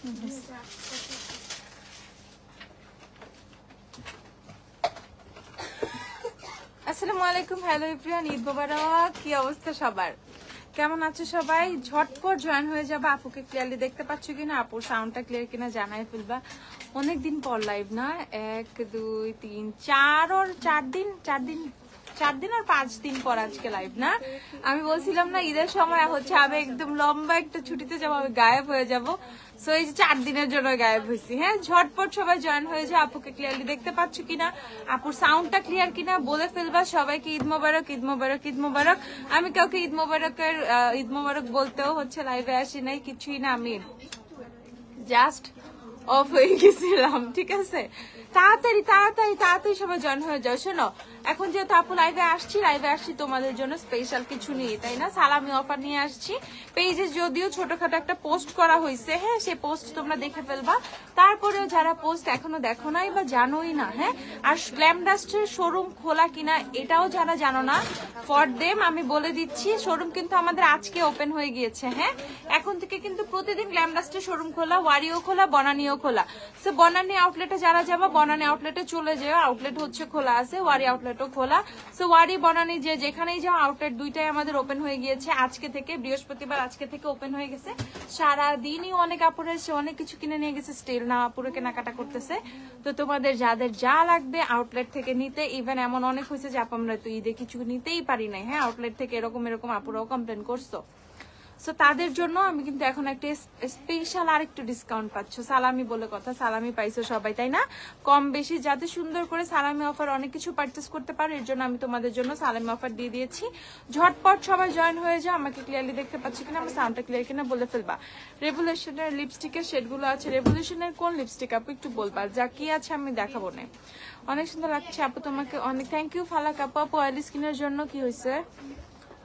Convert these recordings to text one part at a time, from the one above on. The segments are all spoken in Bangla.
আসসালামু আলাইকুম, হ্যালো এভরিওয়ান, ঈদ মোবারক। কি অবস্থা সবার, কেমন আছো সবাই? ঝটপট জয়েন হয়ে যাবে। আপুকে ক্লিয়ারলি দেখতে পাচ্ছ কিনা, আপুর সাউন্ডটা ক্লিয়ার কিনা জানাই ফেলবা। অনেকদিন পর লাইভ না, 1 2 3 4 আর 4 দিন আর 5 দিন পর আজকে লাইভ না। আমি বলছিলাম না ঈদের সময় হচ্ছে আমি একদম লম্বা একটা ছুটিতে যাবো, আমি গায়েব হয়ে যাবো। সো এই যে 4 দিনের জন্য গায়েব হয়েছি। হ্যাঁ, ঝটপট সবাই জয়েন হয়ে যায়। আপুকে ক্লিয়ারলি দেখতে পাচ্ছ কিনা, আপুর সাউন্ডটা ক্লিয়ার কিনা বলে ফেলবা। সবাইকে ঈদ মোবারক, ঈদ মোবারক, ঈদ মোবারক। আমি কাউকে ঈদ মোবারক বলতেও হচ্ছে লাইভে আসি নাই, কিছুই না, আমি জাস্ট অফ হয়ে গেছিলাম। ঠিক আছে, তাড়াতাড়ি সবাই জয়েন হয়ে যাও। শোনো, এখন যেহেতু আপু লাইভে আসছি তোমাদের জন্য স্পেশাল কিছু নিয়ে, তাই না? সালামি অফার নিয়ে আসছি। পেজে যদিও ছোটখাটো একটা পোস্ট করা হয়েছে, হ্যাঁ, সেই পোস্ট তোমরা দেখে ফেলবা। তারপরেও যারা পোস্ট এখনো দেখো নাই বা জানোই না, হ্যাঁ, আর গ্ল্যাম ডাস্টের শোরুম খোলা কিনা এটাও যারা জানো না, ফর দেম আমি বলে দিচ্ছি, শোরুম কিন্তু আমাদের আজকে ওপেন হয়ে গিয়েছে। হ্যাঁ, এখন থেকে কিন্তু প্রতিদিন গ্ল্যাম ডাস্টের শোরুম খোলা, ওয়ারিও খোলা, বনানীও খোলা। সো বনানী আউটলেটে যারা যাবা, বনানী আউটলেটে চলে যাও, আউটলেট হচ্ছে খোলা আছে, ওয়ারি আউটলেটও খোলা। সো ওয়ারি বনানী যেখানেই যাও, আউটলেট দুইটাই আমাদের ওপেন হয়ে গিয়েছে আজকে থেকে, বৃহস্পতিবার আজকে থেকে ওপেন হয়ে গেছে। সারাদিনই অনেক আপুরে এসে অনেক কিছু কিনে নিয়ে গেছে, স্টিল না আপুরে কেনাকাটা করতেছে। তো তোমাদের যাদের যা লাগবে আউটলেট থেকে নিতে, ইভেন এমন অনেক হয়েছে যে আপু আমরা তো ঈদে কিছু নিতেই পারি নাই, হ্যাঁ, আউটলেট থেকে এরকম আপুরাও কমপ্লেন করছো। সো তাদের জন্য আমি কিন্তু এখন একটা স্পেশাল আরেকটু ডিসকাউন্ট পাচ্ছ। সালামি বলে কথা, সালামি পাইছো সবাই, তাই না? কম বেশি যাতে সুন্দর করে সালামি অফার অনেক কিছু পারচেস করতে পারো, এর জন্য আমি তোমাদের জন্য সালামি অফার দিয়ে দিয়েছি। ঝটপট সবাই জয়েন হয়ে যাও। আমাকে ক্লিয়ারলি দেখতে পাচ্ছ কিনা, আমার সাউন্ডটা ক্লিয়ার কিনা বলে ফেলবা। রেভলিউশনের লিপস্টিকের শেডগুলো আছে। রেভলিউশনের কোন লিপস্টিক আপু একটু বলবা, যা কি আছে আমি দেখাবো না। অনেক সুন্দর লাগছে আপু, তোমাকে অনেক থ্যাংক ইউ। ফালাক আপু, অয়েলি স্কিনের জন্য কি হয়েছে?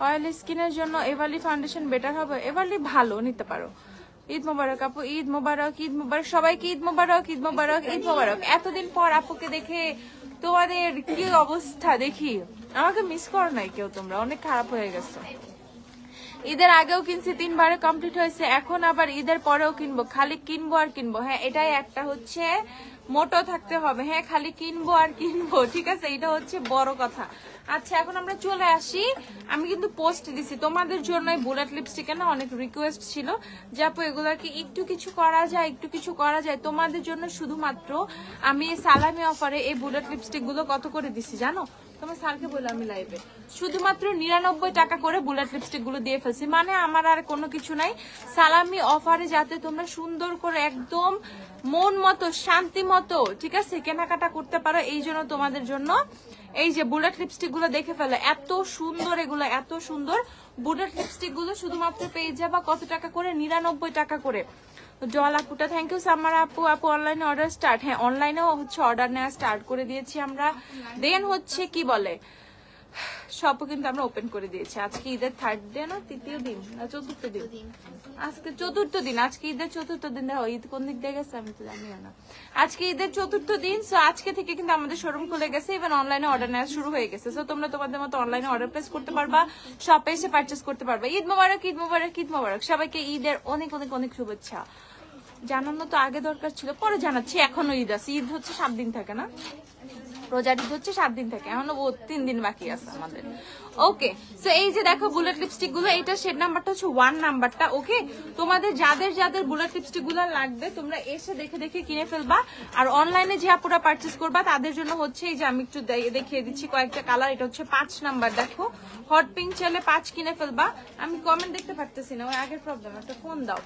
অয়েলি স্কিনের জন্য এভারলি ফাউন্ডেশন বেটার হবে। এভারলি ভালো, নিতে পারো। ঈদ মোবারক আপু, ঈদ মোবারক, ঈদ মোবারক সবাইকে, ঈদ মোবারক, ঈদ মোবারক, ঈদ মোবারক। এতদিন পর আপুকে দেখে তোমাদের কি অবস্থা দেখি, আমাকে মিস করো নাই কেউ, তোমরা অনেক খারাপ হয়ে গেছো। ঈদের আগেও কিনছি, 3 বারে কমপ্লিট হয়েছে, এখন আবার ঈদের পরেও কিনবো, খালি কিনবো আর কিনবো। হ্যাঁ, এটাই একটা হচ্ছে মোটো থাকতে হবে। হ্যাঁ, খালি কিনবো আর কিনবো, ঠিক আছে, এটা হচ্ছে বড় কথা। আচ্ছা, এখন আমরা চলে আসি। আমি কিন্তু পোস্ট দিছি তোমাদের জন্য, বুলেট লিপস্টিকে না অনেক রিকোয়েস্ট ছিল যে আপু এগুলাকে একটু কিছু করা যায় তোমাদের জন্য। শুধুমাত্র আমি সালামি অফারে এই বুলেট লিপস্টিক গুলো কত করে দিছি জানো? তোমার স্যারকে বলে আমি লাইভে শুধুমাত্র 99 টাকা করে বুলেট লিপস্টিক গুলো দিয়ে ফেলছি। মানে আমার আর কোনো কিছু নাই, সালামি অফারে যাতে তোমরা সুন্দর করে একদম মন মতো শান্তি মতো, ঠিক আছে, কেনাকাটা করতে পারো। এই জন্য তোমাদের জন্য এই যে বুলেট লিপস্টিক গুলো দেখে ফেলো, এত সুন্দর, এগুলো এত সুন্দর বুলেট লিপস্টিক গুলো শুধুমাত্র পেয়ে যাবা কত টাকা করে? 99 টাকা করে। জল আপুটা থ্যাংক ইউ। সামার আপু, অনলাইনে অর্ডার স্টার্ট। হ্যাঁ, অনলাইনেও হচ্ছে অর্ডার নেওয়া স্টার্ট করে দিয়েছি আমরা। দেন হচ্ছে কি বলে, শপও কিন্তু আমরা ওপেন করে দিয়েছি। আজকে ঈদের 3rd ডে না, 3য় দিন না 4র্থ দিন? আজকে 4র্থ দিন, আজকে ঈদের 4র্থ দিন। দেখো ঈদ কোন দিক দিয়ে গেছে আমি তো জানি না। আজকে ঈদের 4র্থ দিন। সো আজকে থেকে কিন্তু আমাদের শোরুম খুলে গেছে, ইভেন অনলাইনে অর্ডার নেওয়া শুরু হয়ে গেছে। সো তোমরা তোমাদের মতো অনলাইনে অর্ডার প্লেস করতে পারবা, শপে এসে পারচেস করতে পারবা। ঈদ মোবারক, ঈদ মোবারক, ঈদ মোবারক সবাইকে। ঈদের অনেক অনেক অনেক শুভেচ্ছা। জানানো তো আগে দরকার ছিল, পরে জানাচ্ছি। এখনো ঈদ আছে, ঈদ হচ্ছে 7 দিন থাকে না, রোজার ঈদ হচ্ছে 7 দিন থাকে, এখনো 3 দিন বাকি আছে আমাদের। ওকে, সো এই যে দেখো বুলেট লিপস্টিক গুলো, এইটা শেড নাম্বারটা হচ্ছে 1 নাম্বারটা। ওকে, তোমাদের যাদের বুলেট লিপস্টিক গুলো লাগবে তোমরা এসে দেখে কিনে ফেলবা। আর অনলাইনে যে আপুরা পারচেস করবা তাদের জন্য হচ্ছে এই যে আমি একটু দেখিয়ে দিচ্ছি কয়েকটা কালার। এটা হচ্ছে 5 নাম্বার, দেখো হট পিঙ্ক চাইলে 5 কিনে ফেলবা। আমি কমেন্ট দেখতে পারতেছি না, ওই আগের প্রবলেম, একটা ফোন দাও।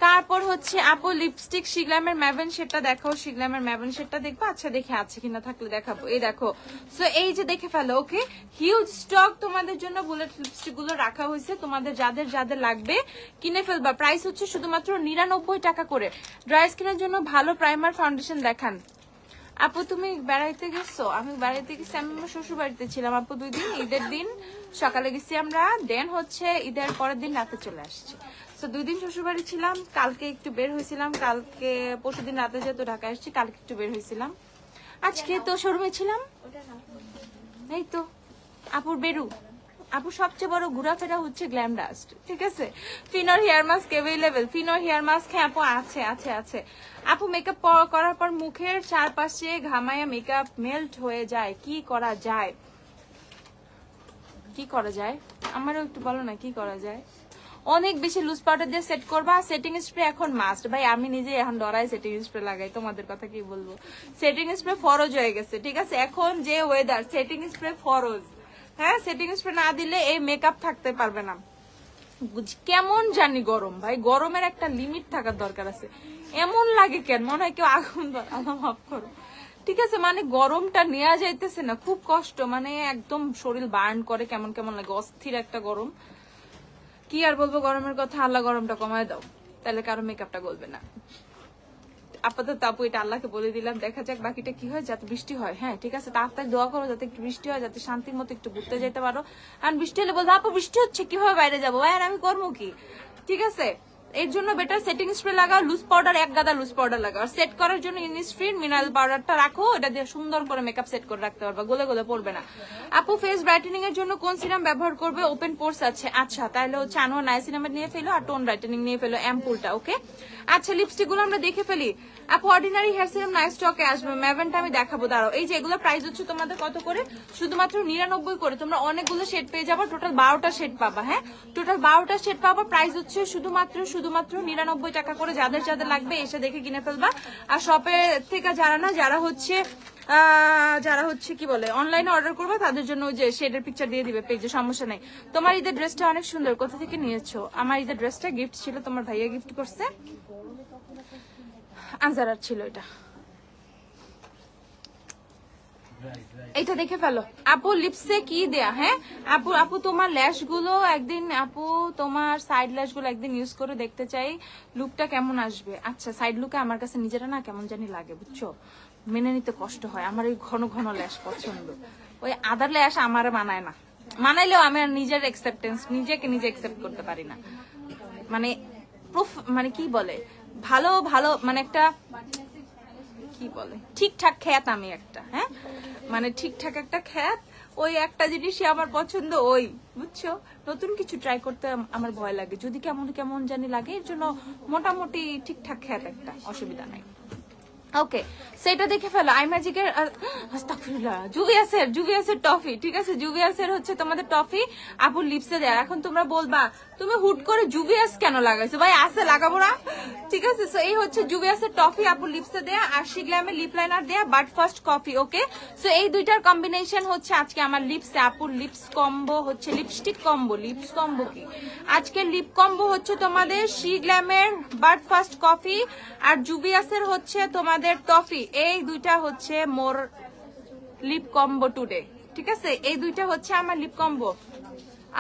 তারপর হচ্ছে আপু লিপস্টিক শিগলামের ম্যাভেন শেডটা দেখাও, শিগলামের ম্যাভেন শেডটা দেখবো। আচ্ছা, দেখে আছে কিনা, থাকলে দেখাবো। এই দেখো, সো এই যে দেখে ফেলো। ওকে, হিউজ স্টক তোমাদের জন্য বুলেট লিপস্টিক গুলো রাখা হয়েছে, তোমাদের যাদের লাগবে কিনে ফেলবা। প্রাইস হচ্ছে শুধুমাত্র 99 টাকা করে। ড্রাই স্কিনের জন্য ভালো প্রাইমার ফাউন্ডেশন দেখান। আপু তুমি বেড়াইতে গেছো? আমি বেড়াইতে গেছি, আমি আমার শ্বশুর বাড়িতে ছিলাম আপু 2 দিন। ঈদের দিন সকালে গেছি আমরা, দেন হচ্ছে ঈদের পরের দিন রাতে চলে আসছি। তো 2 দিন শ্বশুর বাড়ি ছিলাম, কালকে একটু বের হয়েছিলাম, কালকে পরশুদিন রাতে যেহেতু ঢাকা আসছি, কালকে একটু বের হয়েছিলাম, আজকে তো শোরুমে ছিলাম। এই তো আপুর বেরু আপু সবচেয়ে বড় ঘোরাফেরা হচ্ছে গ্ল্যাম ডাস্ট, ঠিক আছে। Finor hair mask available, Finor hair mask, হ্যাঁ আপু আছে। আপু মেকআপ করার পর মুখের চারপাশে ঘামায়া মেকআপ মেল্ট হয়ে যায়, কি করা যায়? আমারও একটু বলো না কি করা যায়। অনেক বেশি লুজ পাউডার দিয়ে সেট করবা। সেটিং স্প্রে এখন মাস্ট ভাই, আমি নিজে এখন ডরাই সেটিং স্প্রে লাগাই, তোমাদের কথা কি বলবো। সেটিং স্প্রে ফরজ হয়ে গেছে, ঠিক আছে। এখন যে ওয়েদার, সেটিং স্প্রে ফরজ। হ্যাঁ, সেটিং স্প্রে না দিলে এই মেকআপ থাকতে পারবে না। কেমন জানি গরম ভাই, গরমের একটা লিমিট থাকার দরকার আছে। এমন লাগে কেন, মনে হয় কেউ আগুন আল্লাহ মাফ করো, ঠিক আছে। মানে গরমটা নেওয়া যাইতেছে না, খুব কষ্ট, মানে একদম শরীর বার্ন করে, কেমন কেমন লাগে, অস্থির একটা গরম। কি আর বলবো গরমের কথা, আল্লাহ গরমটা কমায় দাও, তাহলে কারো মেকআপটা গলবে না। আপাতত আপু এটা আল্লাহকে বলে দিলাম, দেখা যাক বাকিটা কি হয়, যাতে বৃষ্টি হয়। হ্যাঁ ঠিক আছে, তাড়াতাড়ি দোয়া করো যাতে একটু বৃষ্টি হয়, যাতে শান্তির মতো একটু ঘুরতে যেতে পারো। আর বৃষ্টি হলে বলবো আপু বৃষ্টি হচ্ছে, কিভাবে বাইরে যাবো, আর আমি করবো কি, ঠিক আছে। এর জন্য বেটার সেটিং স্প্রে লাগাও, লুজ পাউডার, এক গাদা লুজ পাউডার লাগাও। সেট করার জন্য ইনিসফ্রিন মিনারেল পাউডারটা রাখো, এটা দিয়ে সুন্দর করে মেকআপ সেট করে রাখতে পারবা, গলে গলে পড়বে না। আপু ফেস ব্রাইটেনিং এর জন্য কোন সিরাম ব্যবহার করবে? ওপেন পোর্স আছে, আচ্ছা তাহলে হচ্ছে আনোয়ার নাইসিনামেড নিয়ে ফেলো, আর টোন ব্রাইটেনিং নিয়ে ফেলো, অ্যাম্পুলটা, ওকে। আচ্ছা লিপস্টিক গুলো আমরা দেখে ফেলি। আপু অর্ডিনারি হেয়ার সিরাম নাই স্টকে আসবে, ম্যাভেনটা আমি দেখাবো, দাঁড়াও। এই যে এগুলো প্রাইস হচ্ছে তোমাদের কত করে? শুধুমাত্র 99 করে। তোমরা অনেকগুলো শেড পেয়ে যাবো, টোটাল 12টা শেড পাবা। হ্যাঁ, টোটাল 12টা শেড পাবা, প্রাইস হচ্ছে শুধুমাত্র 99 টাকা করে। যাদের যাদের লাগবে এসে দেখে কিনে ফেলবা। আর শপে থেকে যারা হচ্ছে কি বলে অনলাইনে অর্ডার করবে, তাদের জন্য ওই যে শেডের পিকচার দিয়ে দিবে পেজে, সমস্যা নেই। তোমার ঈদের ড্রেসটা অনেক সুন্দর, কোথা থেকে নিয়েছো? আমার ঈদের ড্রেসটা গিফট ছিল, তোমার ভাইয়া গিফট করছে, আনসার ছিল এটা। এটা দেখে ফেলো। আপু লিপসে কি দেয়া? হ্যাঁ আপু তোমার ল্যাশ গুলো একদিন, আপু তোমার সাইড ল্যাশ গুলো একদিন ইউজ করে দেখতে চাই, লুকটা কেমন আসবে। আচ্ছা সাইড লুকে আমার কাছে নিজেরা না কেমন জানি লাগে, বুঝছো, মেনে নিতে কষ্ট হয়। আমার ওই ঘন ঘন ল্যাশ পছন্দ, ওই আদার ল্যাশ আমার মানায় না, মানাইলেও আমি আর নিজের নিজেকে নিজে একসেপ্ট করতে পারি না। মানে কি বলে ভালো মানে একটা কি বলে ঠিকঠাক খ্যাত, আমি একটা, হ্যাঁ মানে ঠিকঠাক একটা খ্যাত, ওই একটা জিনিসই আমার পছন্দ, ওই বুঝছো। নতুন কিছু ট্রাই করতে আমার ভয় লাগে, যদি কেমন কেমন জানি লাগে, এর জন্য মোটামুটি ঠিকঠাক খ্যাত একটা, অসুবিধা নাই। ওকে সেটা দেখে ফেলো। আই ম্যাজিকের জুভিয়াসের টফি, ঠিক আছে, জুভিয়াসের হচ্ছে তোমাদের টফি আপুর লিপসে দেয়। এখন তোমরা বলবা তুমি হুট করে জুভিয়াস কেন লাগাইছো, ভাই আছে লাগাবো না, ঠিক আছে। সো এই হচ্ছে জুভিয়াসের টফি আপুর লিপসে দেয়া, আর শিগ্ল্যামের লিপ লাইনার দেয়া, but first coffee, okay. So এই দুইটার কম্বিনেশন হচ্ছে আজকে আমার লিপসে, আপুর লিপস কম্বো হচ্ছে লিপস্টিক কম্বো, লিপস কম্বো কি আজকে লিপ কম্বো হচ্ছে তোমাদের শিগ্ল্যামের বাট ফার্স্ট কফি আর জুভিয়াসের হচ্ছে তোমাদের টফি। এই দুইটা হচ্ছে মোর লিপ কম্বো টুডে, ঠিক আছে। এই দুইটা হচ্ছে আমার লিপ কম্বো।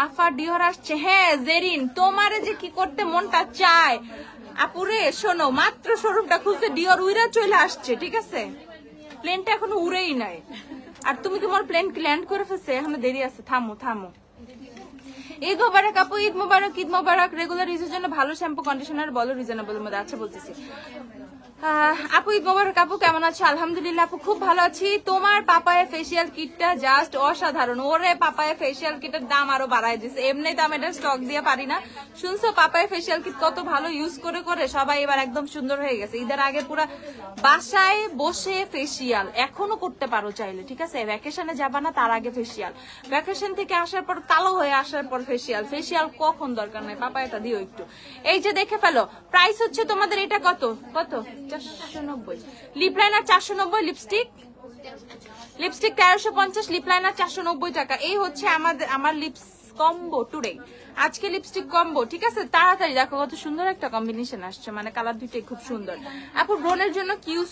আফা ডিওর আসছে, হ্যাঁ জেরিন তোমারে যে কি করতে মনটা চায় আপুরে, শোনো মাত্র শোরুমটা খুলতে ডিওর উইরা চলে আসছে, ঠিক আছে। প্লেনটা এখনো উড়েই নাই, আর তুমি তোমার প্লেন ল্যান্ড করে ফেলছে, এখনো দেরি আছে, থামো। ঈদ মোবারক আপু, ঈদ মোবারক, ঈদ মোবারক। রেগুলার ইউজের জন্য ভালো শ্যাম্পু কন্ডিশনার বলো রিজনেবল মধ্যে, আচ্ছা বলতেছি। আপু ঈদ মোবারক আপু, কেমন আছো? আলহামদুলিল্লাহ আপু খুব ভালো আছি। তোমার পাপায়া ফেসিয়াল কিটটা জাস্ট অসাধারণ, ওরে পাপায়া ফেসিয়াল কিটের দাম আরো বাড়ায় দিছে, এমনি দাম এটা স্টক দিয়ে পারি না। শুনছো পাপায়া ফেসিয়াল কিট কত ভালো, ইউজ করে সবাই এবার একদম সুন্দর হয়ে গেছে। ঈদের আগে পুরো বাসায় বসে ফেসিয়াল এখনো করতে পারো চাইলে, ঠিক আছে। ভ্যাকেশনে যাবা না, তার আগে ফেসিয়াল, ভ্যাকেশন থেকে আসার পর কালো হয়ে আসার পর ফেসিয়াল কখন দরকার নাই, পাপায়াটা দিও একটু। এই যে দেখে ফেলো, প্রাইস হচ্ছে তোমাদের এটা কত 490, lip liner 490, lipstick 1350, lip liner 490 টাকা। এই হচ্ছে আমার লিপস কম্বো টুডে, আজকে লিপস্টিক কম্বো, ঠিক আছে। তাড়াতাড়ি দেখো কত সুন্দর একটা কম্বিনেশন আসছে, মানে কালার দুইটাই খুব সুন্দর। আপু ব্রোনের জন্য কি ইউজ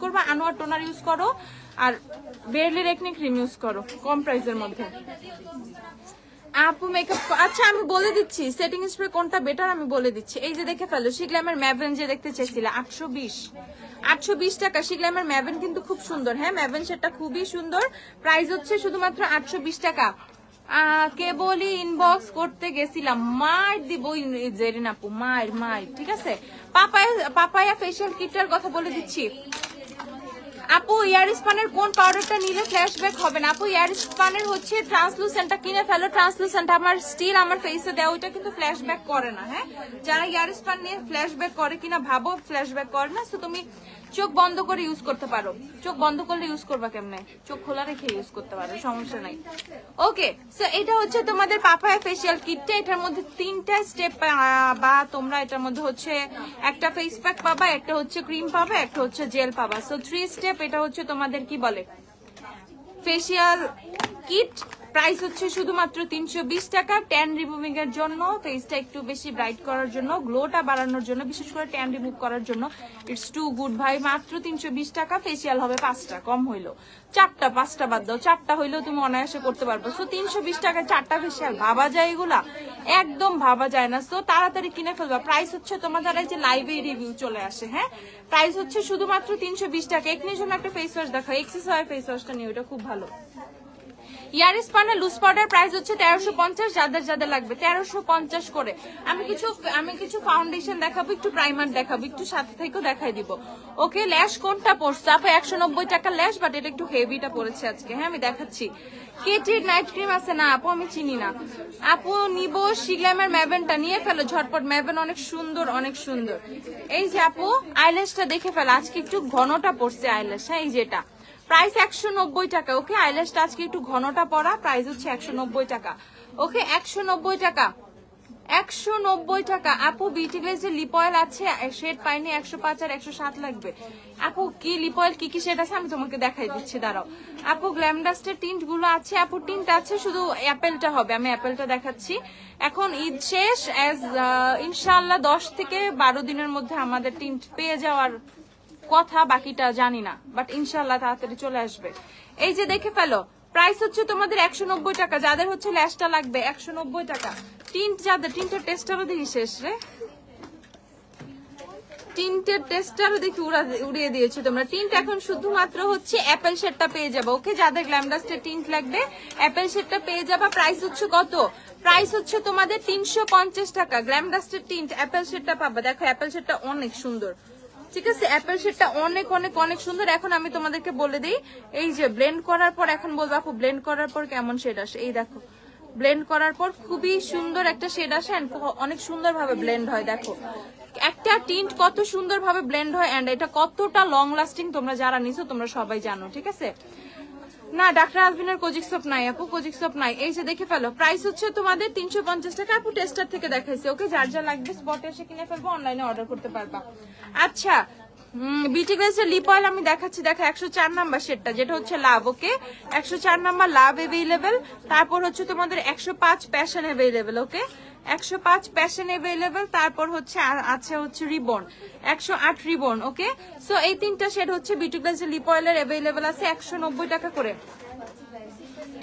করবো? আনোয়ার টোনার ইউজ করো, আর বেরলি রেকনি ক্রিম ইউজ করো, কম প্রাইসের মধ্যে। আপু মেকআপ, আচ্ছা আমি বলে দিচ্ছি সেটিং স্প্রে কোনটা বেটার, আমি বলে দিচ্ছি। এই যে দেখে ফেলো, শিগ্ল্যামের ম্যাভেন যে দেখতে চাইছিলে 820 টাকা। শিগ্ল্যামের ম্যাভেন কিন্তু খুব সুন্দর, হ্যাঁ ম্যাভেন সেটটা খুবই সুন্দর, প্রাইস হচ্ছে শুধুমাত্র 820 টাকা। কেবলই ইনবক্স করতে গেছিলাম, মার দিব জেরিন আপু, মার, ঠিক আছে। পাপায়া ফেসিয়াল কিটটার কথা বলে দিচ্ছি। আপু ইয়ার স্পানের কোন পাউডারটা নিলে ফ্ল্যাশব্যাক হবে না? আপু ইয়ার স্পানের হচ্ছে ট্রান্সলুসেন্টটা কিনে ফেলো। ট্রান্সলুসেন্ট আমার স্টিল আমার ফেসে দেওয়া, ওইটা কিন্তু ফ্ল্যাশব্যাক করে না। হ্যাঁ, যারা ইয়ার স্পান নিয়ে ফ্ল্যাশব্যাক করে কিনা ভাবো, ফ্ল্যাশব্যাক করে না। তো তুমি চোখ বন্ধ করে ইউজ করতে পারো। চোখ বন্ধ করলে ইউজ করবা কেমনে? চোখ খোলা রেখে ইউজ করতে পারো, সমস্যা নাই। ওকে, সো এটা হচ্ছে তোমাদের পাপায়া ফেসিয়াল কিটটা। এটার মধ্যে 3টা স্টেপ, বা তোমরা এটার মধ্যে হচ্ছে একটা ফেস প্যাক পাবা, একটা হচ্ছে ক্রিম পাবা, একটা হচ্ছে জেল পাবা। So 3 step. এটা হচ্ছে তোমাদের কি বলে ফেসিয়াল কিট। প্রাইস হচ্ছে শুধুমাত্র 320 টাকা। ট্যান রিমুভিং এর জন্য, ফেসটা একটু বেশি ব্রাইট করার জন্য, গ্লোটা বাড়ানোর জন্য, বিশেষ করে ট্যান রিমুভ করার জন্য ইটস টু গুড ভাই। মাত্র 320 টাকা। ফেসিয়াল হবে 5টা, কম হইলো 4টা, 5টা বাদ দাও, 4টা হইলেও তুমি অনায়াসে করতে পারবো। সো 320 টাকায় 4টা ফেসিয়াল, ভাবা যায় এগুলা? একদম ভাবা যায় না। সো তাড়াতাড়ি কিনে ফেলবা। প্রাইস হচ্ছে তোমাদের এই যে লাইভে রিভিউ চলে আসে, হ্যাঁ, প্রাইস হচ্ছে শুধুমাত্র 320 টাকা। এখানে জন্য একটা ফেস ওয়াশ দেখো, এক্সেসরি ফেস ওয়াশটা নিয়ে, ওটা খুব ভালো। ইয়ার স্পানের লুজ পাউডার প্রাইস হচ্ছে 1350, যাদের লাগবে 1350 করে। আমি কিছু ফাউন্ডেশন দেখাবো, একটু প্রাইমার দেখাবো, একটু সাথে থেকেও দেখাই দিব। ওকে, ল্যাশ কোনটা পড়ছে আপু? 190 টাকা ল্যাশ, বাট এটা একটু হেভিটা পড়েছে আজকে। হ্যাঁ, আমি দেখাচ্ছি। কেটির নাইট ক্রিম আছে না আপু? আমি চিনি না আপু। নিব শিগ্ল্যামের ম্যাভেনটা, নিয়ে ফেলো ঝটপট। ম্যাভেন অনেক সুন্দর, অনেক সুন্দর। এই যে আপু আইল্যাশটা দেখে ফেলো, আজকে একটু ঘনটা পড়ছে আইল্যাশ। হ্যাঁ, এই যেটা প্রাইস 190 টাকা। ওকে, আইল্যাশটা আজকে একটু ঘনটা পড়া, প্রাইস হচ্ছে 190 টাকা। ওকে, 190 টাকা, 190 টাকা। আপু বিউটি গ্লেজের লিপ অয়েল আছে, শেড পাইনি, 105 আর 107 লাগবে। আপু কি লিপ অয়েল কি কি শেড আছে আমি তোমাকে দেখাই দিচ্ছি, দাঁড়াও। আপু গ্ল্যাম ডাস্টের টিন্ট গুলো আছে আপু, টিন্ট আছে, শুধু অ্যাপেলটা হবে। আমি অ্যাপেলটা দেখাচ্ছি। এখন ঈদ শেষ, ইনশাআল্লাহ 10 থেকে 12 দিনের মধ্যে আমাদের টিন্ট পেয়ে যাওয়ার কথা, বাকিটা জানি না, বাট ইনশাআল্লাহ তাড়াতাড়ি চলে আসবে। এই যে দেখে ফেলো, প্রাইস হচ্ছে তোমাদের 190 টাকা। যাদের হচ্ছে ল্যাশটা লাগবে 190 টাকা। টিন্ট যাদের, টিন্টের টেস্টারও দেখি শেষ রে, টিন্টের টেস্টারও দেখি উড়িয়ে দিয়েছো তোমরা। টিন্ট এখন শুধুমাত্র হচ্ছে অ্যাপেল শেডটা পেয়ে যাবে। ওকে, যাদের গ্ল্যাম ডাস্টের টিন্ট লাগবে অ্যাপেল শেডটা পেয়ে যাবা। প্রাইস হচ্ছে কত? প্রাইস হচ্ছে তোমাদের 350 টাকা। গ্ল্যাম ডাস্টের টিন্ট অ্যাপেল শেডটা পাবা। দেখো অ্যাপেল শেডটা অনেক সুন্দর, ঠিক আছে? অ্যাপেল শেডটা অনেক অনেক অনেক সুন্দর। এখন আমি তোমাদেরকে বলে দিই, এই যে ব্লেন্ড করার পর, এখন বলবো আপু ব্লেন্ড করার পর কেমন শেড আসে। এই দেখো, ব্লেন্ড করার পর খুবই সুন্দর একটা শেড আসে, অনেক সুন্দর ভাবে ব্লেন্ড হয়। দেখো একটা টিন্ট কত সুন্দর ভাবে ব্লেন্ড হয়, এন্ড এটা কতটা লং লাস্টিং তোমরা যারা নিছো তোমরা সবাই জানো, ঠিক আছে? না, ডাক্তার আলভিনের কোজিক সোপ নাই আপু, কোজিক সোপ নাই। এই যে দেখে ফেলো, প্রাইস হচ্ছে তোমাদের 350 টাকা। আপু টেস্টার থেকে দেখাইছি। ওকে, যার যা লাগবে স্পটে এসে কিনে ফেলবো, অনলাইনে অর্ডার করতে পারবা। আচ্ছা, বিউটি গ্লেজের লিপ অয়েল আমি দেখাচ্ছি। দেখো 104 নাম্বার শেডটা, যেটা হচ্ছে লাভ। ওকে, 104 নাম্বার লাভ এভেইলেবল। তারপর হচ্ছে তোমাদের 105 প্যাশন এভেইলেবল। ওকে, 105 প্যাশন এভেইলেবল। তারপর হচ্ছে আছে হচ্ছে রিবন, 108 রিবন। ওকে, সো এই 3টা শেড হচ্ছে বিউটি গ্লেজের লিপ অয়েলের এভেইলেবল আছে 190 টাকা করে।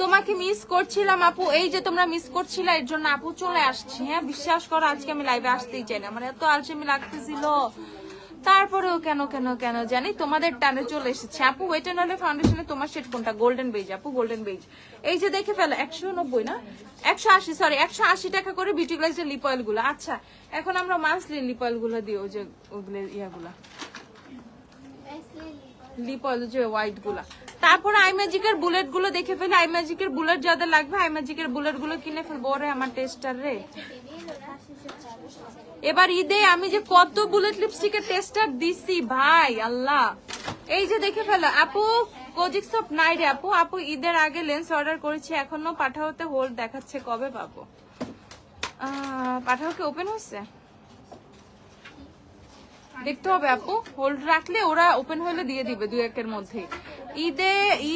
তোমাকে মিস করছিলাম আপু, এই যে তোমরা মিস করছিলে এর জন্য আপু চলে আসছি। হ্যাঁ, বিশ্বাস করো আজকে আমি লাইভে আসতেই চাই না, মানে এত আলসেমি লাগতেছিল। তারপরেও কেন কেন কেন জানি তোমাদের টানে চলে এসেছে। আপু ওয়েট এন্ড অয়েল ফাউন্ডেশনে তোমার শেড কোনটা? গোল্ডেন বেজ আপু, গোল্ডেন বেজ। এই যে দেখে ফেলো, 190 না 180, সরি 180 টাকা করে বিউটি গ্লেজের লিপ অয়েল গুলো। আচ্ছা, এখন আমরা মান্থলি লিপ অয়েল গুলো দিই, ওই যে ওগুলো ইয়াগুলা লিপ অয়েল, যে হোয়াইট গুলা। তারপরে আই ম্যাজিকের বুলেট গুলো দেখে ফেলে, আই ম্যাজিকের বুলেট যাদের লাগবে আই ম্যাজিকের বুলেট গুলো কিনে ফেলবো। ওরে আমার টেস্টার রে, এবার ঈদে আমি যে কত বুলেট লিপস্টিকের টেস্টার দিছি ভাই আল্লাহ। এই যে দেখে ফেলো আপু, কোজিক সোপ নাই রে আপু। আপু ঈদের আগে লেন্স অর্ডার করেছি, এখনো পাঠাওতে হোল্ড দেখাচ্ছে, কবে পাবো? পাঠাও কি ওপেন হচ্ছে? দেখতে হবে আপু, হোল্ড রাখলে ওরা ওপেন হলে দিয়ে দিবে 2-1 মধ্যে।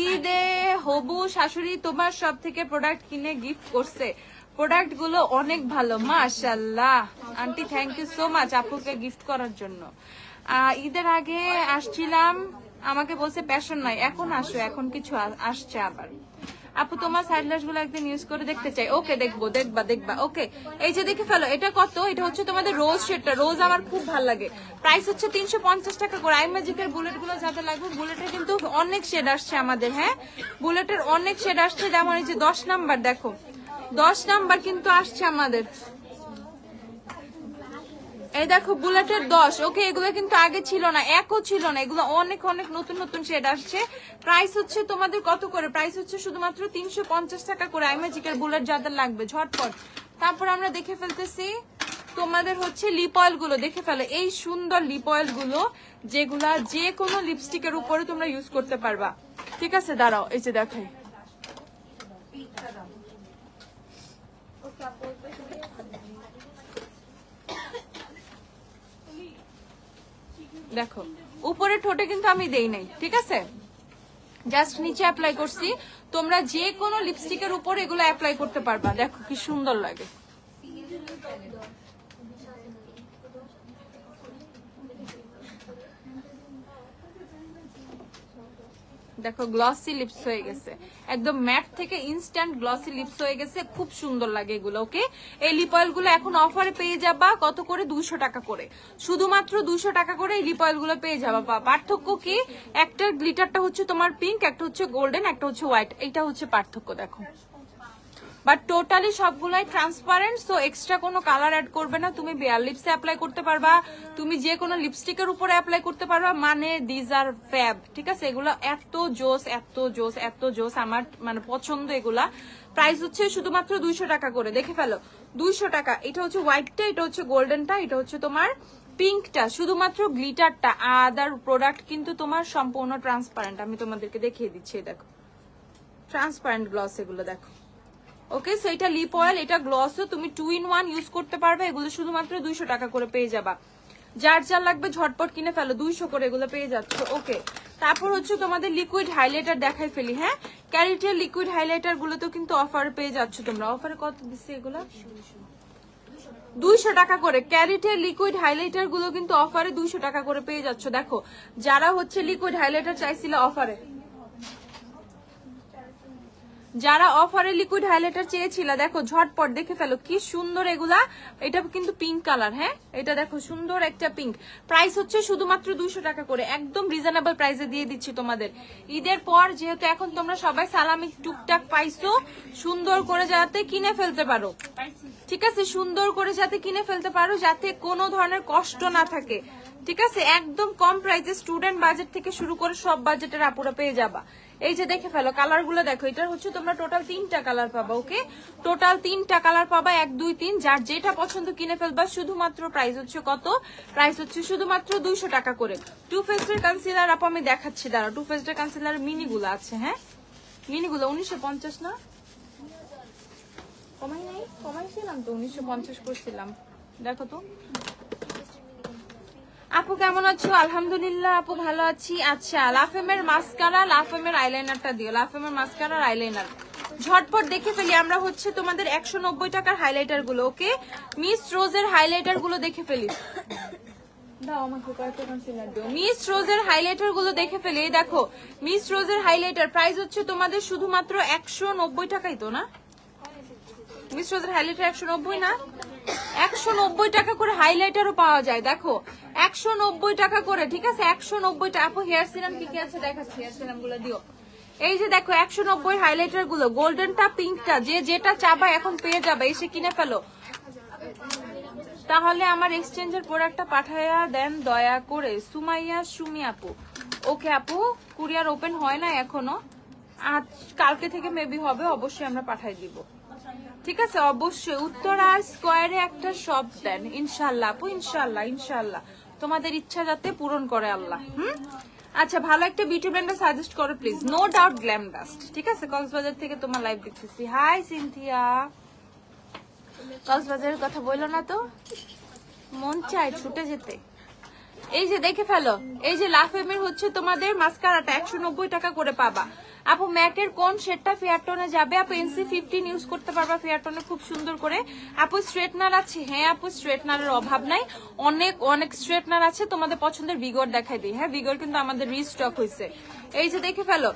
ঈদে হবু শাশুড়ি তোমার সব থেকে প্রোডাক্ট কিনে গিফট করছে, প্রোডাক্ট গুলো অনেক ভালো মাশাআল্লাহ। Aunty thank you so much আপুকে গিফট করার জন্য। ঈদের আগে আসছিলাম, আমাকে বলছে প্যাশন নাই, এখন আসো, এখন কিছু আসছে আবার। আপু তোমার সাইডলাস গুলো একদিন ইউজ করে দেখতে চাই। ওকে, দেখবো, দেখবা। ওকে, এই যে দেখে ফেলো, এটা কত? এটা হচ্ছে তোমাদের রোজ শেডটা, রোজ আমার খুব ভালো লাগে। প্রাইস হচ্ছে 350 টাকা করে। আই ম্যাজিকের বুলেট গুলো যাতে লাগবে, বুলেটের কিন্তু অনেক শেড আসছে আমাদের। হ্যাঁ, বুলেটের অনেক শেড আসছে, যেমন এই যে 10 নাম্বার, দেখো 10 নাম্বার কিন্তু আসছে আমাদের। এই দেখো বুলেটের 10। ওকে, এগুলো কিন্তু আগে ছিল না, একও ছিল না, এগুলো অনেক অনেক নতুন নতুন শেড আসছে। প্রাইস হচ্ছে তোমাদের কত করে? প্রাইস হচ্ছে শুধুমাত্র 350 টাকা করে। আইম্যাজিকের বুলেট যাদের লাগবে ঝটপট। তারপর আমরা দেখে ফেলতেছি তোমাদের হচ্ছে লিপ অয়েল গুলো, দেখে ফেলো এই সুন্দর লিপ অয়েল গুলো, যেগুলা যে কোনো লিপস্টিকের উপরে তোমরা ইউজ করতে পারবা। ঠিক আছে, দাঁড়াও, এই যে দেখাই, দেখো উপরে ঠোঁটে কিন্তু আমি দেই নাই, ঠিক আছে, জাস্ট নিচে অ্যাপ্লাই করছি। তোমরা যে কোনো লিপস্টিকের উপর এগুলো অ্যাপ্লাই করতে পারবা। দেখো কি সুন্দর লাগে। দেখো গ্লসি লিপস হয়ে গেছে, একদম ম্যাট থেকে ইনস্ট্যান্ট গ্লসি লিপস হয়ে গেছে, খুব সুন্দর লাগে এগুলো। ওকে, এই লিপ অয়েল গুলো এখন অফারে পেয়ে যাবা কত করে? 200 টাকা করে, শুধুমাত্র 200 টাকা করে এই লিপ অয়েল গুলো পেয়ে যাবা। পার্থক্য কি? একটা গ্লিটারটা হচ্ছে তোমার পিঙ্ক, একটা হচ্ছে গোল্ডেন, একটা হচ্ছে হোয়াইট, এইটা হচ্ছে পার্থক্য। দেখো, বাট টোটালি সবগুলাই ট্রান্সপারেন্ট, সো এক্সট্রা কোনো কালার অ্যাড করবে না। তুমি বেয়ার লিপসে অ্যাপ্লাই করতে পারবা, তুমি যে কোনো লিপস্টিকের উপরে অ্যাপ্লাই করতে পারবা। মানে দিজ আর ফ্যাব, ঠিক আছে, এগুলো এত জোস, এত জোস, এত জোস, আমার মানে পছন্দ এগুলা। প্রাইস হচ্ছে শুধুমাত্র 200 টাকা করে, দেখে ফেলো 200 টাকা। এটা হচ্ছে হোয়াইটটা, এটা হচ্ছে গোল্ডেনটা, এটা হচ্ছে তোমার পিঙ্কটা, শুধুমাত্র গ্লিটারটা। আদার প্রোডাক্ট কিন্তু তোমার সম্পূর্ণ ট্রান্সপারেন্ট। আমি তোমাদেরকে দেখিয়ে দিচ্ছি, দেখো ট্রান্সপারেন্ট গ্লস এগুলো, দেখো। ওকে, সো এটা লিপ অয়েল, এটা গ্লসও, তুমি 2 in 1 ইউজ করতে পারবে। এগুলো শুধুমাত্র 200 টাকা করে পেয়ে যাবা। যার যার লাগবে ঝটপট কিনে ফেলো, 200 করে এগুলো পেয়ে যাচ্ছ। ওকে, তারপর হচ্ছে তোমাদের লিকুইড হাইলাইটার দেখাই ফেলি। হ্যাঁ, ক্যারিটের লিকুইড হাইলাইটার গুলো তো কিন্তু অফারে পেয়ে যাচ্ছ তোমরা। অফারে কত দিচ্ছে এগুলো? 200 টাকা করে। ক্যারিটের লিকুইড হাইলাইটার গুলো কিন্তু অফারে 200 টাকা করে পেয়ে যাচ্ছ। দেখো, যারা হচ্ছে লিকুইড হাইলাইটার চাইছিল অফারে, যারা অফারে লিকুইড হাইলাইটার চেয়েছিল, দেখো ঝটপট দেখে ফেলো কি সুন্দর এগুলা। এটা কিন্তু পিঙ্ক কালার। হ্যাঁ, এটা দেখো সুন্দর একটা পিঙ্ক। প্রাইস হচ্ছে শুধুমাত্র 200 টাকা করে, একদম রিজনেবল প্রাইসে দিয়ে দিচ্ছি তোমাদের। ঈদের পর যেহেতু এখন তোমরা সবাই সালামি টুকটাক পাইছো, সুন্দর করে যাতে কিনে ফেলতে পারো, ঠিক আছে, সুন্দর করে যাতে কিনে ফেলতে পারো, যাতে কোনো ধরনের কষ্ট না থাকে, ঠিক আছে, একদম কম প্রাইসে। স্টুডেন্ট বাজেট থেকে শুরু করে সব বাজেটের আপুরা পেয়ে যাবা। এই যে দেখে ফেলো কালার গুলো, দেখো এটা হচ্ছে তোমরা টোটাল 3টা কালার পাবা। ওকে, টোটাল 3টা কালার পাবা, 1 2 3, যার যেটা পছন্দ কিনে ফেলবা। শুধুমাত্র প্রাইস হচ্ছে কত? প্রাইস হচ্ছে শুধুমাত্র 200 টাকা করে। টু ফেস্টের কনসিলার আপু আমি দেখাচ্ছি, দাঁড়া। টু ফেস্টের কনসিলার মিনিগুলো আছে। হ্যাঁ, মিনিগুলো 1950 না, কমাই নাই, কমাইছিলাম তো, 1950 করছিলাম। দেখো তো আপু কেমন আছো? আলহামদুলিল্লাহ আপু ভালো আছি। আচ্ছা, লাফেমের মাস্কারা, লাফেমের আইলাইনারটা দিও, লাফেমের মাস্কারা আর আইলাইনার ঝটপট দেখে ফেলি। আমরা হচ্ছে তোমাদের 190 টাকার হাইলাইটার গুলো, ওকে, মিস রোজের হাইলাইটার গুলো দেখে ফেলি। দাও আমাকে কয়েকটা কনসিলার দিও। মিস রোজের হাইলাইটার গুলো দেখে ফেলি। এই দেখো মিস রোজের হাইলাইটার, প্রাইস হচ্ছে তোমাদের শুধুমাত্র 190 টাকাই তো না? মিস রোজের হাইলাইটার 190 না? 190 টাকা করে হাইলাইটারও পাওয়া যায়। দেখো 190 টাকা করে, ঠিক আছে, 190 টাকা। আপু হেয়ার সিরাম কি কি আছে দেখাচ্ছি, হেয়ার সিরাম গুলো দিও। এই যে দেখো 190 হাইলাইটার গুলো, গোল্ডেনটা পিঙ্কটা, যে যেটা চাবা এখন পেয়ে যাবে, এসে কিনে ফেলো। তাহলে আমার এক্সচেঞ্জের প্রোডাক্টটা পাঠাইয়া দেন দয়া করে। সুমাইয়া সুমি আপু, ওকে আপু, কুরিয়ার ওপেন হয় না এখনো, আজ কালকে থেকে মেবি হবে, অবশ্যই আমরা পাঠাই দিব, ঠিক আছে, অবশ্যই। উত্তরা স্কয়ারে একটা শপ দেন ইনশাল্লাহ আপু, ইনশাল্লাহ, ইনশাল্লাহ তোমাদের ইচ্ছা যাতে পূরণ করে আল্লাহ। আচ্ছা, ভালো একটা বিউটি ব্র্যান্ডটা সাজেস্ট করো please. No doubt Glam dust, ঠিক আছে, কক্সবাজার থেকে তোমার লাইভ দেখতেছি। হাই সিনথিয়া, কক্সবাজারের কথা বললো না তো, মন চায় ছুটে যেতে। এই যে দেখে ফেলো, এই যে লাফেমের হচ্ছে তোমাদের মাস্কারাটা 190 টাকা করে পাবা। আপু ম্যাকের কোন শেডটা ফেয়ার টোনে যাবে? আপু NC15 ইউজ করতে পারবা ফেয়ার টোনে খুব সুন্দর করে। আপু স্ট্রেটনার আছে? হ্যাঁ আপু, স্ট্রেটনারের অভাব নাই, অনেক অনেক স্ট্রেটনার আছে। তোমাদের পছন্দের ভিগর দেখাই দিই। হ্যাঁ, ভিগর কিন্তু আমাদের রিস্টক হয়েছে। এই যে দেখে ফেলো,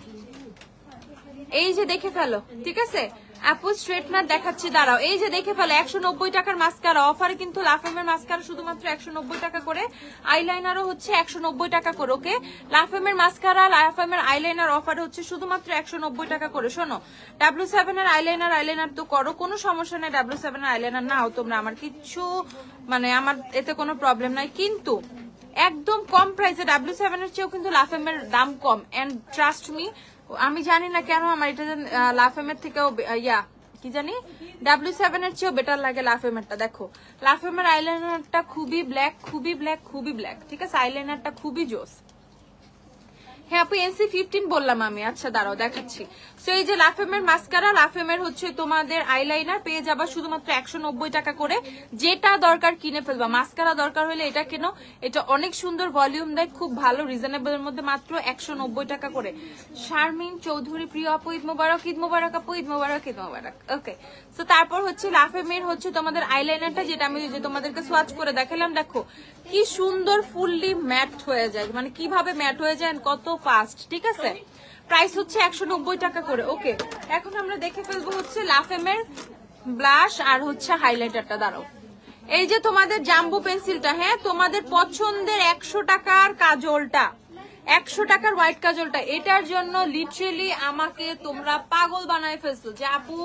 এই যে দেখে ফেলো, ঠিক আছে। আপু স্ট্রেটনার দেখাচ্ছি, দাঁড়াও। এই যে দেখে ফেলো 190 টাকার মাস্কারা অফারে, কিন্তু লাফেমের মাস্কারা শুধুমাত্র 190 টাকা করে, আইলাইনারও হচ্ছে 190 টাকা করে। ওকে, লাফেমের মাস্কারা, লাফেমের আইলাইনার অফারে হচ্ছে শুধুমাত্র 190 টাকা করে। শোনো, W7 এর আইলাইনার তো করো, কোনো সমস্যা নেই। W7 এর আইলাইনার নাও তোমরা, আমার কিচ্ছু মানে আমার এতে কোনো প্রবলেম নাই, কিন্তু একদম কম প্রাইসে W7 এর চেয়েও কিন্তু লাফেমের দাম কম। এন্ড ট্রাস্ট মি, আমি জানি না কেন আমার এটা লাফেমের থেকেও কি জানি W7 এর চেয়েও বেটার লাগে লাফেমেরটা। দেখো লাফেমের আইলাইনারটা খুবই ব্ল্যাক, খুবই ব্ল্যাক, খুবই ব্ল্যাক, ঠিক আছে? আইলাইনারটা খুবই জোস। হ্যাঁ আপু NC15 বললাম আমি। আচ্ছা দাঁড়াও দেখাচ্ছি। তো এই যে লাফেমের মাস্কারা, লাফেমের হচ্ছে তোমাদের আইলাইনার পেয়ে যাবা শুধুমাত্র 190 টাকা করে। যেটা দরকার কিনে ফেলবা। মাস্কারা দরকার হলে এটা কেনো, এটা অনেক সুন্দর ভলিউম দেয়, খুব ভালো, রিজনেবল এর মধ্যে মাত্র 190 টাকা করে। শারমিন চৌধুরী, প্রিয় আপু ঈদ মোবারক। ঈদ মোবারক আপু, ঈদ মোবারক, ঈদ মোবারক। ওকে, তো তারপর হচ্ছে লাফেমের হচ্ছে তোমাদের আইলাইনারটা, যেটা আমি যে তোমাদেরকে সোয়াচ করে দেখালাম। দেখো কি সুন্দর ফুললি ম্যাট হয়ে যায়, মানে কিভাবে ম্যাট হয়ে যায়, কত ফাস্ট, ঠিক আছে? প্রাইস হচ্ছে 190 টাকা করে। ওকে, এখন আমরা দেখে ফেলবো হচ্ছে লাফেমের ব্লাশ আর হচ্ছে হাইলাইটারটা। দাঁড়াও, এই যে তোমাদের জাম্বো পেন্সিলটা, হ্যাঁ তোমাদের পছন্দের 100 টাকার কাজলটা, 100 টাকার হোয়াইট কাজলটা, এটার জন্য লিটারেলি আমাকে তোমরা পাগল বানায় ফেলছো যে আপু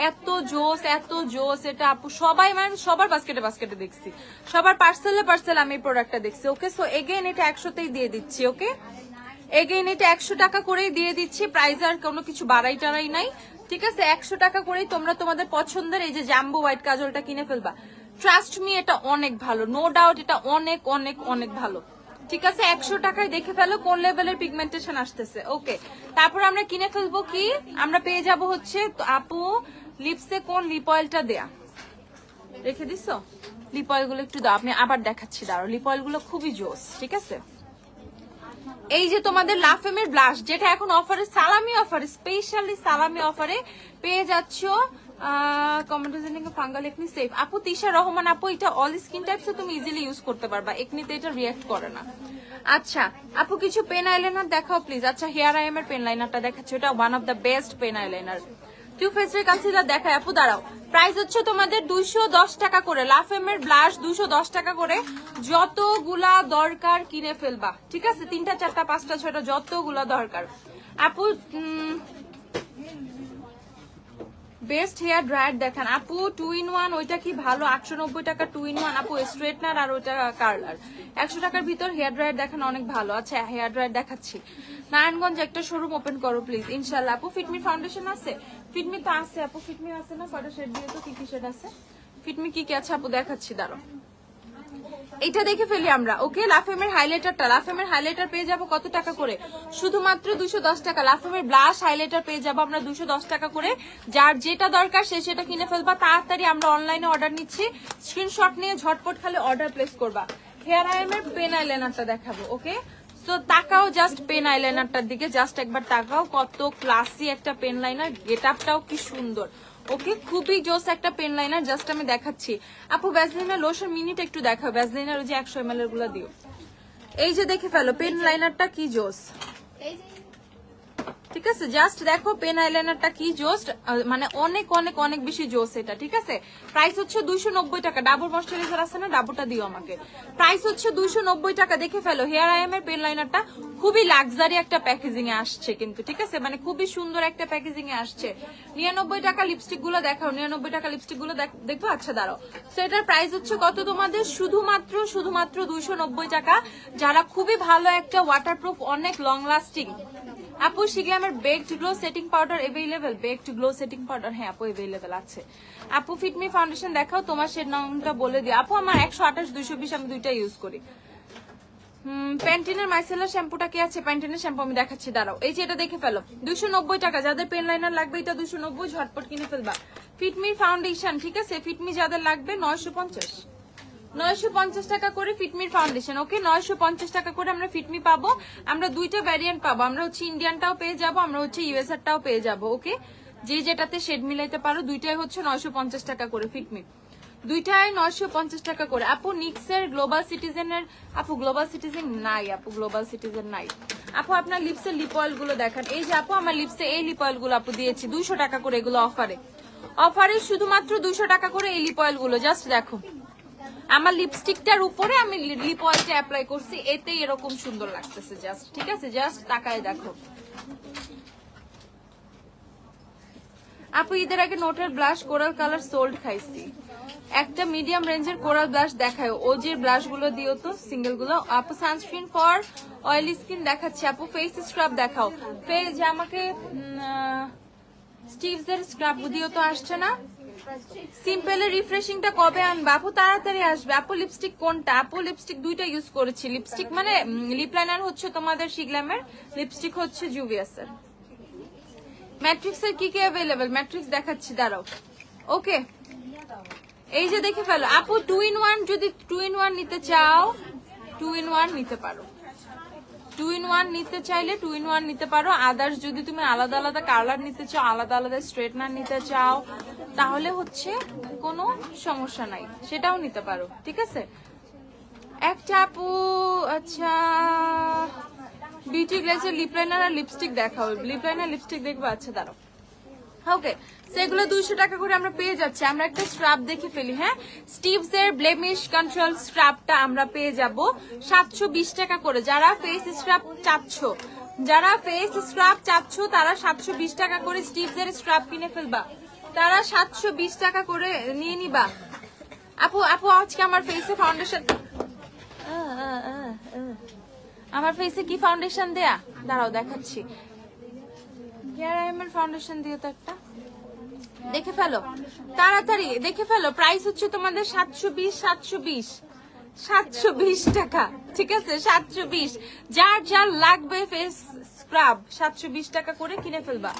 এত জোস, এত জোস। এটা আপু সবাই মানে সবার বাস্কেটে বাস্কেটে দেখছি, সবার পার্সেলে পার্সেল আমি প্রোডাক্টটা দেখছি। ওকে, সো এগেইন এটা 100তেই দিয়ে দিচ্ছি। ওকে, এগেইন এটা 100 টাকা করেই দিয়ে দিচ্ছি। প্রাইস আর কোনো কিছু বাড়াই টাড়াই নাই, ঠিক আছে? 100 টাকা করেই তোমরা তোমাদের পছন্দের এই যে জাম্বো হোয়াইট কাজলটা কিনে ফেলবা। ট্রাস্ট মি, এটা অনেক ভালো, নো ডাউট, এটা অনেক অনেক অনেক ভালো, ঠিক আছে? 100 টাকায় দেখে ফেলো কোন লেভেলের পিগমেন্টেশন আসতেছে। ওকে, তারপর আমরা কিনে ফেলবো কি, আমরা পেয়ে যাব হচ্ছে আপু লিপসে কোন লিপ অয়েলটা দেয়া রেখে দিছো, লিপ অয়েল গুলো একটু দাও, আপনি আবার দেখাচ্ছি, দাঁড়ো। লিপ অয়েল গুলো খুবই জোস, ঠিক আছে? এই যে তোমাদের লাফেমের ব্লাশ, যেটা এখন অফারে, সালামি অফারে, স্পেশালি সালামি অফারে পেয়ে যাচ্ছ। ফাঙ্গাল একনি সেফ আপু। তিশা রহমান আপু, এটা অল স্কিন টাইপস, তুমি ইজিলি ইউজ করতে পারবা, একনিতে এটা রিঅ্যাক্ট করে না। আচ্ছা আপু কিছু পেন আইলাইনার দেখাও প্লিজ। আচ্ছা হেয়ার আই এম এর পেন লাইনারটা দেখাচ্ছি, এটা one of the best pen eyeliner. টু ফেসের কনসিলার দেখায় আপু, দাঁড়াও। প্রাইস হচ্ছে তোমাদের 210 টাকা করে। লাফেমের ব্লাশ 210 টাকা করে। যতগুলা দরকার কিনে ফেলবা, ঠিক আছে? 3টা 4টা 5টা 6টা যতগুলা দরকার। আপু বেস্ট হেয়ার ড্রায়ার দেখান আপু। 2 in 1 ওইটা কি ভালো? 890 টাকা 2 in 1 আপু। স্ট্রেটনার আর ওইটা কার্লার। 100 টাকার ভিতর হেয়ার ড্রায়ার দেখান, অনেক ভালো। আচ্ছা হেয়ার ড্রায়ার দেখাচ্ছি। নারায়ণগঞ্জ একটা শোরুম ওপেন করো প্লিজ, ইনশাল্লাহ। আপু ফিটমি ফাউন্ডেশন আছে? ফিটমি তো আছে আপু, ফিটমি আছে না? কয়টা শেড দিয়ে তো, কি কি শেড আছে? ফিটমি কি কি আছে আপু দেখাচ্ছি, দাঁড়ো। এটা দেখে ফেলি আমরা। ওকে, লাফেমের হাইলাইটারটা, লাফেমের হাইলাইটার পেয়ে যাবো কত টাকা করে? শুধুমাত্র 210 টাকা। লাফেমের ব্লাশ হাইলাইটার পেয়ে যাবো আমরা 210 টাকা করে। যার যেটা দরকার সে সেটা কিনে ফেলবা তাড়াতাড়ি। আমরা অনলাইনে অর্ডার নিচ্ছি, স্ক্রিনশট নিয়ে ঝটপট খালি অর্ডার প্লেস করবা। হেয়ার আইএমের পেন আইলাইনারটা দেখাবো। ওকে, তো তাকাও জাস্ট পেন আইলাইনারটার দিকে, জাস্ট একবার তাকাও, কত ক্লাসি একটা পেন লাইনার, গেট আপটাও কি সুন্দর। ওকে, খুবই জোস একটা পেন লাইনার, জাস্ট আমি দেখাচ্ছি। আপু ভ্যাসলিনের লোশন মিনিট একটু দেখাও, ভ্যাসলিনের ওই যে 100 ml এর গুলো দিও। এই যে দেখে ফেলো পেন লাইনারটা কি জোস, ঠিক আছে? জাস্ট দেখো পেন আইলাইনারটা কি জোস, মানে অনেক অনেক অনেক বেশি জোস এটা, ঠিক আছে? প্রাইস হচ্ছে 290 টাকা। ডাবল ময়েশ্চারাইজার আছে না, ডাবলটা দিও আমাকে। প্রাইস হচ্ছে 290 টাকা। দেখে ফেলো হেয়ার আই এম এর পেন লাইনারটা, খুবই লাক্সারি একটা প্যাকেজিং এ আসছে কিন্তু, ঠিক আছে? মানে খুবই সুন্দর একটা প্যাকেজিং এ আসছে। 99 টাকা লিপস্টিক গুলো দেখাও, 99 টাকা লিপস্টিক গুলো দেখবো। আচ্ছা দাঁড়াও, তো এটার প্রাইস হচ্ছে কত তোমাদের? শুধুমাত্র 290 টাকা। যারা খুবই ভালো একটা ওয়াটারপ্রুফ, অনেক লং লাস্টিং। আপু শিগ্রামের baked glow setting powder available? Baked glow setting powder হ্যাঁ আপু এভেইলেবল আছে। আপু ফিটমি ফাউন্ডেশন দেখাও, তোমার শেড নামটা বলে দিও। আপু আমার 128 220 আমি দুইটা ইউজ করি। প্যান্টিনের মাইসেলার শ্যাম্পুটা কি আছে? প্যান্টিনের শ্যাম্পু আমি দেখাচ্ছি, দাঁড়াও। এই যে এটা দেখে ফেলো, 290 টাকা। যাদের পেন লাইনার লাগবে এটা 290, ঝটপট কিনে ফেলবা। ফিটমি ফাউন্ডেশন, ঠিক আছে? ফিটমি যাদের লাগবে 950 টাকা করে ফিটমির ফাউন্ডেশন। ওকে, 950 টাকা করে আমরা ফিটমি পাবো। আমরা দুইটা ভ্যারিয়েন্ট পাবো, আমরা হচ্ছে ইন্ডিয়ানটাও পেয়ে যাবো, আমরা হচ্ছে ইউএসআরটাও পেয়ে যাবো। ওকে, যে যেটাতে শেড মিলাইতে পারো, দুইটাই হচ্ছে 950 টাকা করে ফিটমি, দুইটাই 950 টাকা করে। আপু নিক্সের গ্লোবাল সিটিজেনের, আপু গ্লোবাল সিটিজেন নাই, আপু গ্লোবাল সিটিজেন নাই। আপু আপনার লিপসের লিপ অয়েল গুলো দেখান। এই যে আপু আমার লিপসে এই লিপ অয়েল গুলো আপু দিয়েছি 200 টাকা করে, এগুলো অফারে অফারে শুধুমাত্র 200 টাকা করে এই লিপ অয়েল গুলো। জাস্ট দেখো আমার লিপস্টিকটার উপরে আমি লিপ অয়েলটা অ্যাপ্লাই করছি, এতে এরকম সুন্দর লাগতেছে জাস্ট। ঠিক আছে, জাস্ট তাকায় দেখো। আপু ঈদের আগে নোটের ব্লাশ কোরাল কালার সোল্ড খাইছি, একটা মিডিয়াম রেঞ্জের কোরাল ব্লাশ দেখায়, ওজির ব্লাশ গুলো দিও তো সিঙ্গেল গুলো। আপু সানস্ক্রিন ফর অয়েলি স্কিন দেখাচ্ছি। আপু ফেস স্ক্রাব দেখাও, যে আমাকে স্টিভস এর স্ক্রাব দিও তো, আসছে না। সিম্পলের রিফ্রেশিংটা কবে আনবে আপু? তাড়াতাড়ি আসবে। আপু লিপস্টিক কোনটা? আপু লিপস্টিক দুইটা ইউজ করেছি। লিপস্টিক মানে লিপ লাইনার হচ্ছে তোমাদের শিগ্লামের, লিপস্টিক হচ্ছে জুভিয়াসের। ম্যাট্রিক্স এর কি কি অ্যাভেলেবল? ম্যাট্রিক্স দেখাচ্ছি, দাঁড়াও। ওকে, এই যে দেখে ফেলো আপু 2 in 1, যদি 2 in 1 নিতে চাও 2 in 1 নিতে পারো। 2 in 1 নিতে চাইলে 2 in 1 নিতে পারো। আদার্স যদি তুমি আলাদা আলাদা কালার নিতে চাও, আলাদা আলাদা স্ট্রেটনার নিতে চাও, তাহলে হচ্ছে কোনো সমস্যা নাই, সেটাও নিতে পারো। ঠিক আছে, একটা আপু আচ্ছা বিউটি গ্লেজের লিপ লাইনার আর লিপস্টিক দেখাও। লিপ লাইনার লিপস্টিক দেখবো, আচ্ছা দাঁড়াও। ওকে, সেগুলো 200 টাকা করে আমরা পেয়ে যাচ্ছি। আমরা একটা স্ক্রাব দেখে ফেলি। হ্যাঁ, স্টিভস এর ব্লেমিশ কন্ট্রোল স্ক্রাবটা আমরা পেয়ে যাব 720 টাকা করে। যারা ফেস স্ক্রাব চাচ্ছ, তারা 720 টাকা করে স্টিভস এর স্ক্রাব কিনে ফেলবা, তারা 720 টাকা করে নিয়ে নিবা। আপু আজকে আমার ফেসে ফাউন্ডেশন, আমার ফেসে কি ফাউন্ডেশন দেয়া, দাঁড়াও দেখাচ্ছি। ফাউন্ডেশন দিয়ে তো একটা দেখে ফেলো, তাড়াতাড়ি দেখে ফেলো। প্রাইস হচ্ছে তোমাদের 720 টাকা। ঠিক আছে, 720। যার লাগবে ফেস স্ক্রাব 720 টাকা করে কিনে ফেলবা।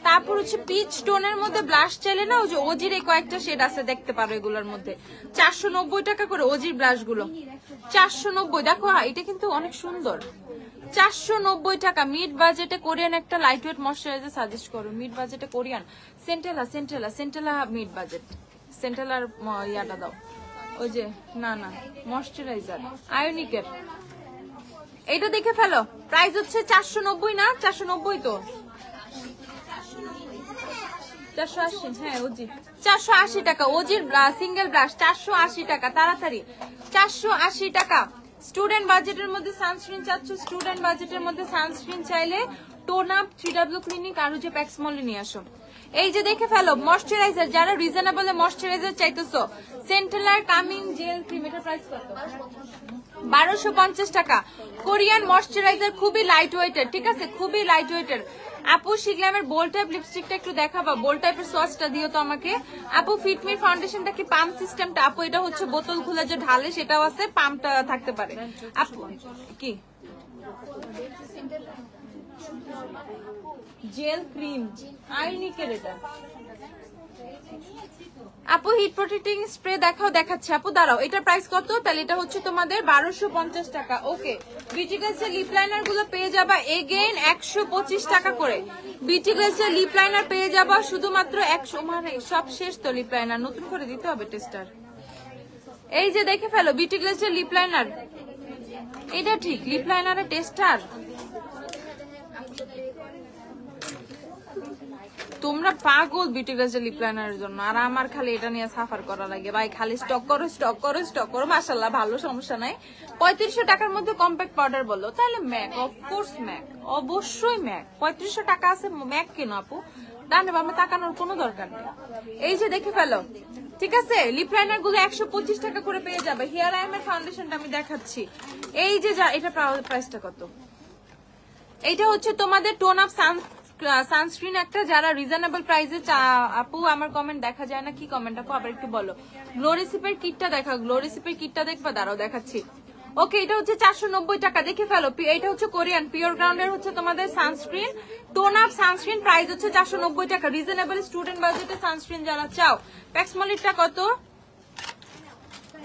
তারপর হচ্ছে পিচ টোনের মধ্যে ব্লাশ চাইলে না, ওই যে ওজির এই কয়েকটা শেড আছে, দেখতে পারো এগুলোর মধ্যে 490 টাকা করে ওজির ব্লাশ গুলো। 490, দেখো এটা কিন্তু অনেক সুন্দর। 490 টাকা। মিড বাজেটে কোরিয়ান একটা লাইট ওয়েট ময়শ্চারাইজার সাজেস্ট করো। মিড বাজেটে কোরিয়ান সেন্টেলা মিড বাজেট, সেন্টেলার ইয়াটা দাও, ওই যে না ময়শ্চারাইজার আয়োনিকের, এইটা দেখে ফেলো। প্রাইস হচ্ছে 490 না, 490 তো 480। হ্যাঁ ওজি 480 টাকা। ওজির সিঙ্গেল ব্রাশ 480 টাকা। তাড়াতাড়ি 480 টাকা। স্টুডেন্ট বাজেটের মধ্যে সানস্ক্রিন চাচ্ছ, স্টুডেন্ট বাজেটের মধ্যে সানস্ক্রিন চাইলে টোন আপ 3W ক্লিনিক আর যে প্যাক্সমলে নিয়ে আসো। এই যে দেখে ফেলো ময়শ্চারাইজার, যারা রিজনেবল ময়শ্চারাইজার চাইতেছো, সেন্টেলার কামিং জেল ক্রিম, এটার প্রাইস কত? 1250 টাকা। কোরিয়ান ময়শ্চারাইজার, খুবই লাইট ওয়েটের। ঠিক আছে, খুবই লাইট ওয়েটের। আপু শিগলামের বোল্ড টাইপ লিপস্টিকটা একটু দেখাবা, বোল্ড টাইপের সোয়াচটা দিও তো আমাকে। আপু ফিটমি ফাউন্ডেশনটা কি পাম্প সিস্টেমটা? আপু এটা হচ্ছে বোতল খুলে যে ঢালে সেটাও আছে, পাম্পটা থাকতে পারে। আপু কি জেল ক্রিম আইনিকের এটা। আপু হিট প্রোটেক্টিং স্প্রে দেখাও, দেখাচ্ছে। আপু দাঁড়াও, এটার প্রাইস কত? তাহলে এটা হচ্ছে তোমাদের 1250 টাকা। ওকে, বিউটি গ্লেসের লিপ লাইনার গুলো পেয়ে যাবা এগেইন 125 টাকা করে। বিউটি গ্লেসের লিপ লাইনার পেয়ে যাবা শুধুমাত্র 100। মানে সব শেষ তো লিপ লাইনার, নতুন করে দিতে হবে টেস্টার। এই যে দেখে ফেলো বিউটি গ্লেসের লিপ লাইনার, এটা ঠিক লিপ লাইনারের টেস্টার। তোমরা পাগল বিউটি গ্লেসের লিপ লাইনারের জন্য, আর আমার খালি এটা নিয়ে সাফার করা লাগে। ভাই খালি স্টক করো। মাশাআল্লাহ ভালো, সমস্যা নাই। 3500 টাকার মধ্যে কম্প্যাক্ট পাউডার বললো, তাহলে ম্যাক, অফকোর্স ম্যাক, অবশ্যই ম্যাক। 3500 টাকা আছে, ম্যাক কেন আপু? ডানে বামে তাকানোর কোনো দরকার নেই। এই যে দেখে ফেলো। ঠিক আছে, লিপ লাইনার গুলো 125 টাকা করে পেয়ে যাবে। হেয়ার আইমের ফাউন্ডেশনটা আমি দেখাচ্ছি। এই যে এটা প্রাইসটা কত? এইটা হচ্ছে তোমাদের টোন আপ সানস্ক্রিন একটা, যারা রিজনেবল প্রাইসে। আপু আমার কমেন্ট দেখা যায় না, কি কমেন্ট আপু আবার একটু বলো। গ্লো রেসিপির কিটটা দেখা, গ্লো রেসিপির কিটটা দেখবা, দাঁড়াও দেখাচ্ছি। ওকে, এটা হচ্ছে 490 টাকা। দেখে ফেলো, এটা হচ্ছে কোরিয়ান পিওর গ্রাউন্ডের হচ্ছে তোমাদের sunscreen, tone up sunscreen. Price হচ্ছে 490 টাকা। রিজনেবল স্টুডেন্ট বাজেটে সানস্ক্রিন যারা চাও। প্যাক্সমলিটা কত?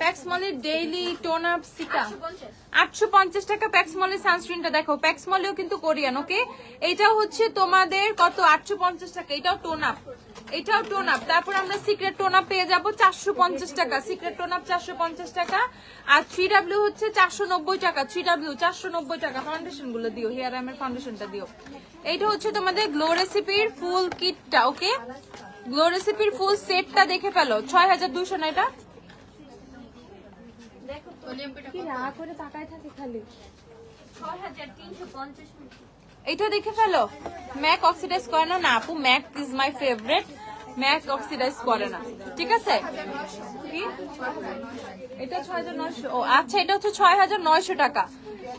প্যাক্সমলির ডেইলি টোন আপ সিকা 850 টাকা। প্যাক্সমলির সানস্ক্রিনটা দেখো, প্যাক্সমলিও কিন্তু কোরিয়ান। ওকে, এটাও হচ্ছে তোমাদের কত? 850 টাকা। এটাও টোন আপ, এটাও টোন আপ। তারপর আমরা সিক্রেট টোন আপ পেয়ে যাবো 450 টাকা। সিক্রেট টোন আপ 450 টাকা। আর 3W হচ্ছে 490 টাকা। 3W 490 টাকা। ফাউন্ডেশন গুলো দিও, হেয়ার আইমের ফাউন্ডেশনটা দিও। এইটা হচ্ছে তোমাদের গ্লো রেসিপির ফুল কিটটা। ওকে, গ্লো রেসিপির ফুল সেটটা দেখে ফেলো 6200 না এটা কি রাগ করে তাকায় থাকে খালি 6350 এটা দেখে ফেলো ম্যাক অক্সিডাইজ করে না আপু Mac is my favourite Mac oxidise করে না ঠিক আছে কি এটা 6900 ও আচ্ছা এটা হচ্ছে 6900 টাকা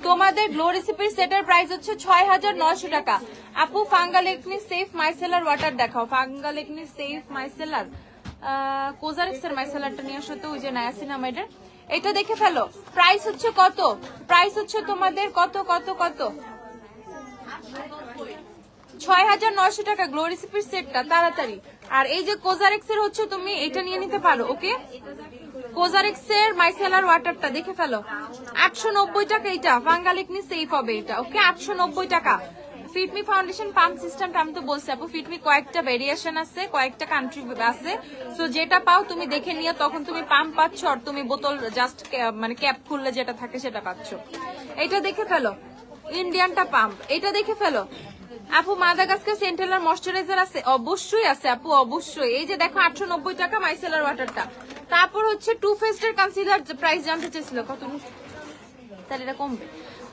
তোমাদের গ্লো রেসিপির সেটের প্রাইস হচ্ছে 6900 টাকা আপু fungal acne safe micellar water দেখাও ফাঙ্গাল একনি সেফ মাইসেলার কোজারেক্সের মাইসেলারটা নিয়ে আসো তো ওই যে নায়াসিনামাইডের এটা দেখে ফেলো প্রাইস হচ্ছে কত প্রাইস হচ্ছে তোমাদের কত কত কত 6900 টাকা গ্লো রেসিপির সেটটা তাড়াতাড়ি আর এই যে কোজারেক্সের হচ্ছে তুমি এটা নিয়ে নিতে পারো ওকে কোজারেক্সের মাইসেলার ওয়াটারটা দেখে ফেলো 890 টাকা এটা ফাঙ্গাল একনি সেফ হবে এটা ওকে 890 টাকা ফিটমি ফাউন্ডেশন পাম্প সিস্টেমটা আমি তো বলছি আপু ফিটমি কয়েকটা ভেরিয়েশন আছে কয়েকটা কান্ট্রি আছে সো যেটা পাও তুমি দেখে নিয়ে তখন তুমি পাম্প পাচ্ছ আর তুমি বোতল জাস্ট মানে ক্যাপ খুললে যেটা থাকে সেটা পাচ্ছ এটা দেখে ফেলো ইন্ডিয়ানটা পাম্প এটা দেখে ফেলো আপু মাদাগাস্কার সেন্ট্রাল ময়শ্চারাইজার আছে অবশ্যই আছে আপু অবশ্যই এই যে দেখো 890 টাকা মাইসেলার ওয়াটারটা তারপর হচ্ছে টু ফেস্টের কনসিলার প্রাইস জানতে চাইছিল কত তাহলে এটা কমবে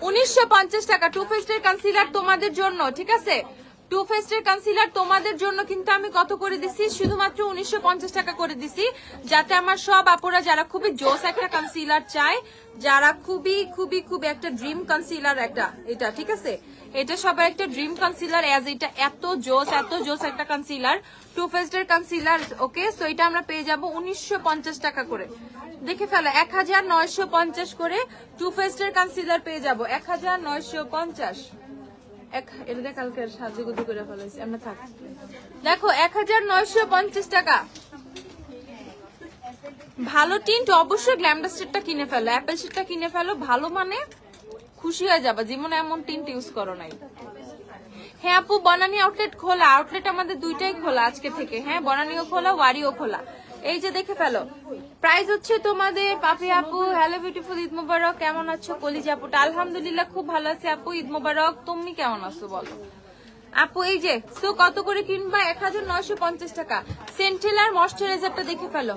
1950 টাকা টু ফেস্টের কনসিলার তোমাদের জন্য ঠিক আছে টু ফেস্টের কনসিলার তোমাদের জন্য কিন্তু আমি কত করে দিছি শুধুমাত্র 1950 টাকা করে দিছি যাতে আমার সব আপুরা যারা খুবই জোস একটা কনসিলার চায় যারা খুবই খুবই খুবই একটা ড্রিম কনসিলার একটা এটা ঠিক আছে এটা সবার একটা ড্রিম কনসিলার এজ এটা এত জোস একটা কনসিলার টু ফেস্টের কনসিলার ওকে সো এটা আমরা পেয়ে যাব 1950 টাকা করে দেখে ফেলো 1950 করে টু ফেস্টের কনসিলার পেয়ে যাব 1950 এটা কালকে সাজুগুজু করে ফেলাইছি আমরা থাক দেখো 1950 টাকা ভালো টিন্ট অবশ্যই গ্ল্যামডাস্টারটা কিনে ফেলো অ্যাপেল শিটটা কিনে ফেলো ভালো মানে খুশি হয়ে যাবে জীবনে এমন টিন্ট ইউজ করো নাই হ্যাঁ আপু বনানী আউটলেট খোলা আউটলেট আমাদের দুইটাই খোলা আজকে থেকে হ্যাঁ বনানীও খোলা ওয়ারিও খোলা এই যে দেখে ফেলো প্রাইস হচ্ছে তোমাদের পাপি আপু হ্যালো বিউটিফুল ঈদ মোবারক কেমন আছো কলিজা আপুটা আলহামদুলিল্লাহ খুব ভালো আছি আপু ঈদ মোবারক তুমি কেমন আছো বলো আপু এই যে সো কত করে কিনবা 1950 টাকা সেন্ট্রাল ময়শ্চারাইজারটা দেখে ফেলো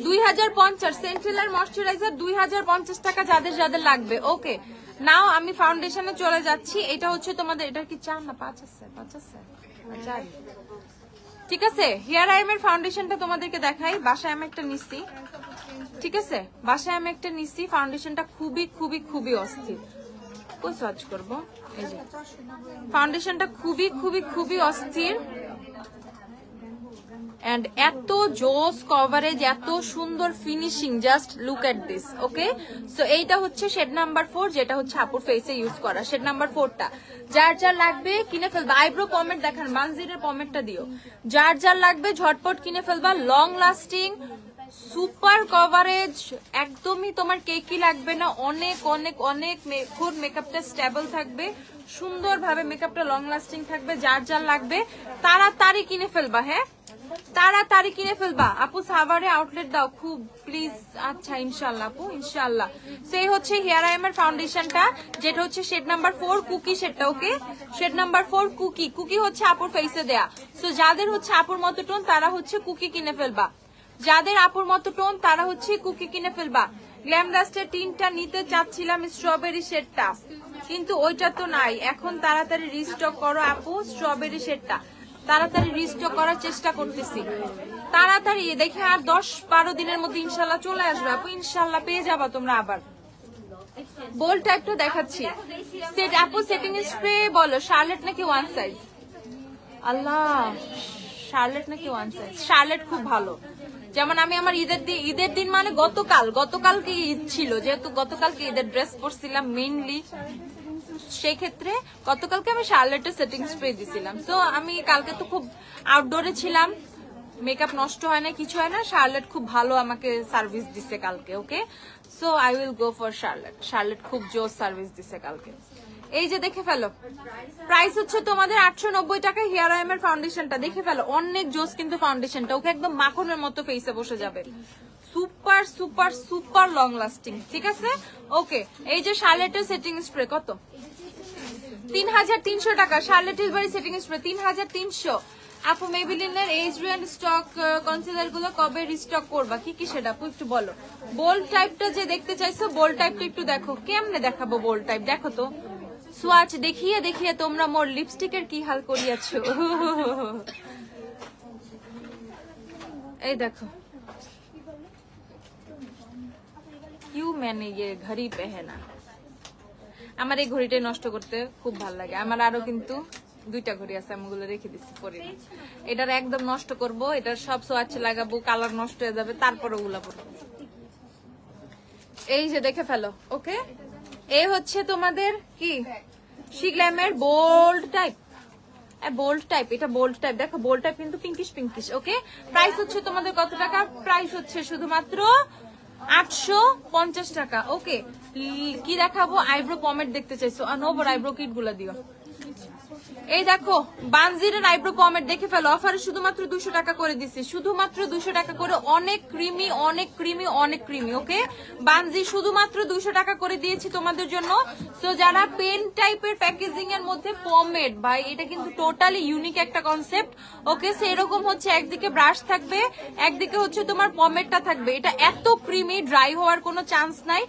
2050 সেন্ট্রাল ময়শ্চারাইজার 2050 টাকা যাদের যাদের লাগবে ওকে নাও আমি ফাউন্ডেশনে চলে যাচ্ছি এটা হচ্ছে তোমাদের এটা কি 4 না 5 আছে 5 আছে 4 ঠিক আছে হেয়ার আইএম এর ফাউন্ডেশনটা তোমাদেরকে দেখাই বাসায় আমি একটা নিছি ঠিক আছে বাসায় আমি একটা নিছি ফাউন্ডেশনটা খুবই খুবই খুবই অস্থির কই সার্চ করব এই যে ফাউন্ডেশনটা খুবই খুবই খুবই অস্থির and এত জোস কভারেজ এত সুন্দর finishing just look at this okay so এইটা হচ্ছে শেড নাম্বার 4 যেটা হচ্ছে আপুর ফেসে ইউজ করা শেড নাম্বার 4টা যার যার লাগবে কিনে ফেলবা আইব্রো পমেড দেখান মানজিরের পমেডটা দিও যার যার লাগবে ঝটপট কিনে ফেলবা লং লাস্টিং সুপার কভারেজ একদমই তোমার কেকি লাগবে না অনেক অনেক অনেক খুব মেকআপটা স্টেবল থাকবে সুন্দরভাবে মেকআপটা লং লাস্টিং থাকবে যার যার লাগবে তাড়াতাড়ি কিনে ফেলবা হ্যাঁ তাড়াতাড়ি কিনে ফেলবা আপু সাভারে আউটলেট দাও খুব প্লিজ আচ্ছা ইনশাল্লাহ আপু ইনশাল্লাহ সেই হচ্ছে হেয়ার আইএমআর ফাউন্ডেশনটা যেটা হচ্ছে শেড নাম্বার 4 কুকি শেডটা ওকে শেড নাম্বার 4 কুকি কুকি হচ্ছে আপুর ফেসে দেয়া সো যাদের হচ্ছে আপুর মতো টোন তারা হচ্ছে কুকি কিনে ফেলবা যাদের আপুর মতো টোন তারা হচ্ছে কুকি কিনে ফেলবা গ্ল্যাম ডাস্টের টিনটা নিতে চাচ্ছিলাম স্ট্রবেরি শেডটা কিন্তু ওইটা তো নাই এখন তাড়াতাড়ি রিস্টক করো আপু স্ট্রবেরি শেডটা তাড়াতাড়ি রিস্টক করার চেষ্টা করতেছি তাড়াতাড়ি দেখে আর 10-12 দিনের মধ্যে ইনশাল্লাহ চলে আসবে আপু ইনশাল্লাহ পেয়ে যাবা তোমরা আবার বোল্ড টাইপটা দেখাচ্ছি সেট আপু সেটিং স্প্রে বলো শার্লেট নাকি ওয়ান সাইজ আল্লাহ শার্লেট নাকি ওয়ান সাইজ শার্লেট খুব ভালো যেমন আমি আমার ঈদের দিন মানে গতকালকে ঈদ ছিল যেহেতু গতকালকে ঈদের ড্রেস পরছিলাম মেইনলি সেই ক্ষেত্রে গতকালকে আমি শার্লেটের সেটিং স্প্রে দিছিলাম সো আমি কালকে তো খুব আউটডোরে ছিলাম মেকআপ নষ্ট হয় না কিছু হয় না শার্লেট খুব ভালো আমাকে সার্ভিস দিছে কালকে okay so I will go for Charlotte খুব জোস সার্ভিস দিছে কালকে এই যে দেখে ফেলো প্রাইস হচ্ছে তোমাদের 890 টাকা হেয়ার আইএম এর ফাউন্ডেশনটা দেখে ফেলো অনেক জোস কিন্তু ফাউন্ডেশনটা ওকে একদম মাখনের মতো ফেসে বসে যাবে super super super long lasting ঠিক আছে ওকে এই যে শার্লেটের সেটিং স্প্রে কত 3300 টাকা শার্লেটের বাড়ি সেটিং স্প্রে 3300 আপু মেবিলিনের এজ রেন্ট স্টক কনসিলার গুলো কবে রিস্টক করবা? কি কি সেটা আপু একটু বলো। বোল্ড টাইপটা যে দেখতে চাইছো, বোল্ড টাইপটা একটু দেখো। কেমনে দেখাবো বোল্ড টাইপ? দেখো তো, সোয়াচ দেখিয়ে দেখিয়ে তোমরা মোর লিপস্টিকের কি হাল করিয়াছো। এই দেখো, কিউ मैंने ये ঘড়ি পেহেনা। আমার এই ঘড়িটাই নষ্ট করতে খুব ভালো লাগে। আমার আরো কিন্তু 2টা ঘড়ি আছে, আমি ওগুলো রেখে দিচ্ছি পরে। এটার একদম নষ্ট করব, এটার সব সোয়াচ লাগাবো, কালার নষ্ট হয়ে যাবে, তারপরে ওগুলা পরবো। এই যে দেখে ফেলো। ওকে, এই হচ্ছে তোমাদের কি শিগ্ল্যামের বোল্ড টাইপ। বোল্ড টাইপ, এটা বোল্ড টাইপ। দেখো বোল্ড টাইপ কিন্তু পিঙ্কিশ পিঙ্কিশ। ওকে, প্রাইস হচ্ছে তোমাদের কত টাকা? প্রাইস হচ্ছে শুধুমাত্র 850 টাকা। ওকে, কি দেখাবো? আইব্রো পমেড দেখতে চাইছো? নোবর আইব্রো কিট গুলা দিও। এই দেখো বানজিরের আইব্রো পমেড দেখে ফেলো, অফারে শুধুমাত্র 200 টাকা করে দিচ্ছি, শুধুমাত্র 200 টাকা করে। অনেক ক্রিমি, অনেক ক্রিমি, অনেক ক্রিমি। ওকে, বানজি শুধুমাত্র 200 টাকা করে দিয়েছি তোমাদের জন্য। তো যারা পেন টাইপের প্যাকেজিং এর মধ্যে পমেড, ভাই এটা কিন্তু টোটালি ইউনিক একটা কনসেপ্ট। ওকে, সেরকম হচ্ছে একদিকে ব্রাশ থাকবে, একদিকে হচ্ছে তোমার পমেডটা থাকবে। এটা এত ক্রিমি, ড্রাই হওয়ার কোনো চান্স নাই,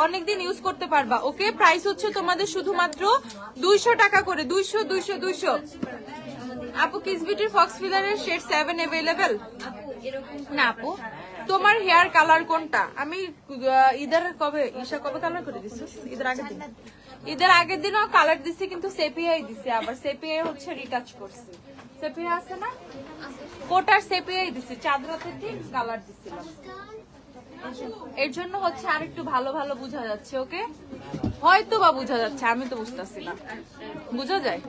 অনেকদিন ইউজ করতে পারবা। ওকে, প্রাইস হচ্ছে তোমাদের শুধুমাত্র 200 টাকা করে। 200 200 200। আপু কিস বিউটির ফক্স ফিলারের শেড 7 अवेलेबल না আপু? তোমার হেয়ার কালার কোনটা? আমি ঈদের কবে কালার করে দিছি? ঈদের আগের দিনও কালার দিছি, কিন্তু সেপিয়াই দিছি। আবার সেপিয়াই হচ্ছে রিটাচ করছি। সেপিয়া আছে না, কোটার সেপিয়াই দিছি, চাদরাতে ঠিক কালার দিছিলাম। এর জন্য হচ্ছে আর একটু ভালো ভালো বোঝা যাচ্ছে। ওকে, হয়তো বা বোঝা যাচ্ছে, আমি তো বুঝতেছি না। বোঝা যায়?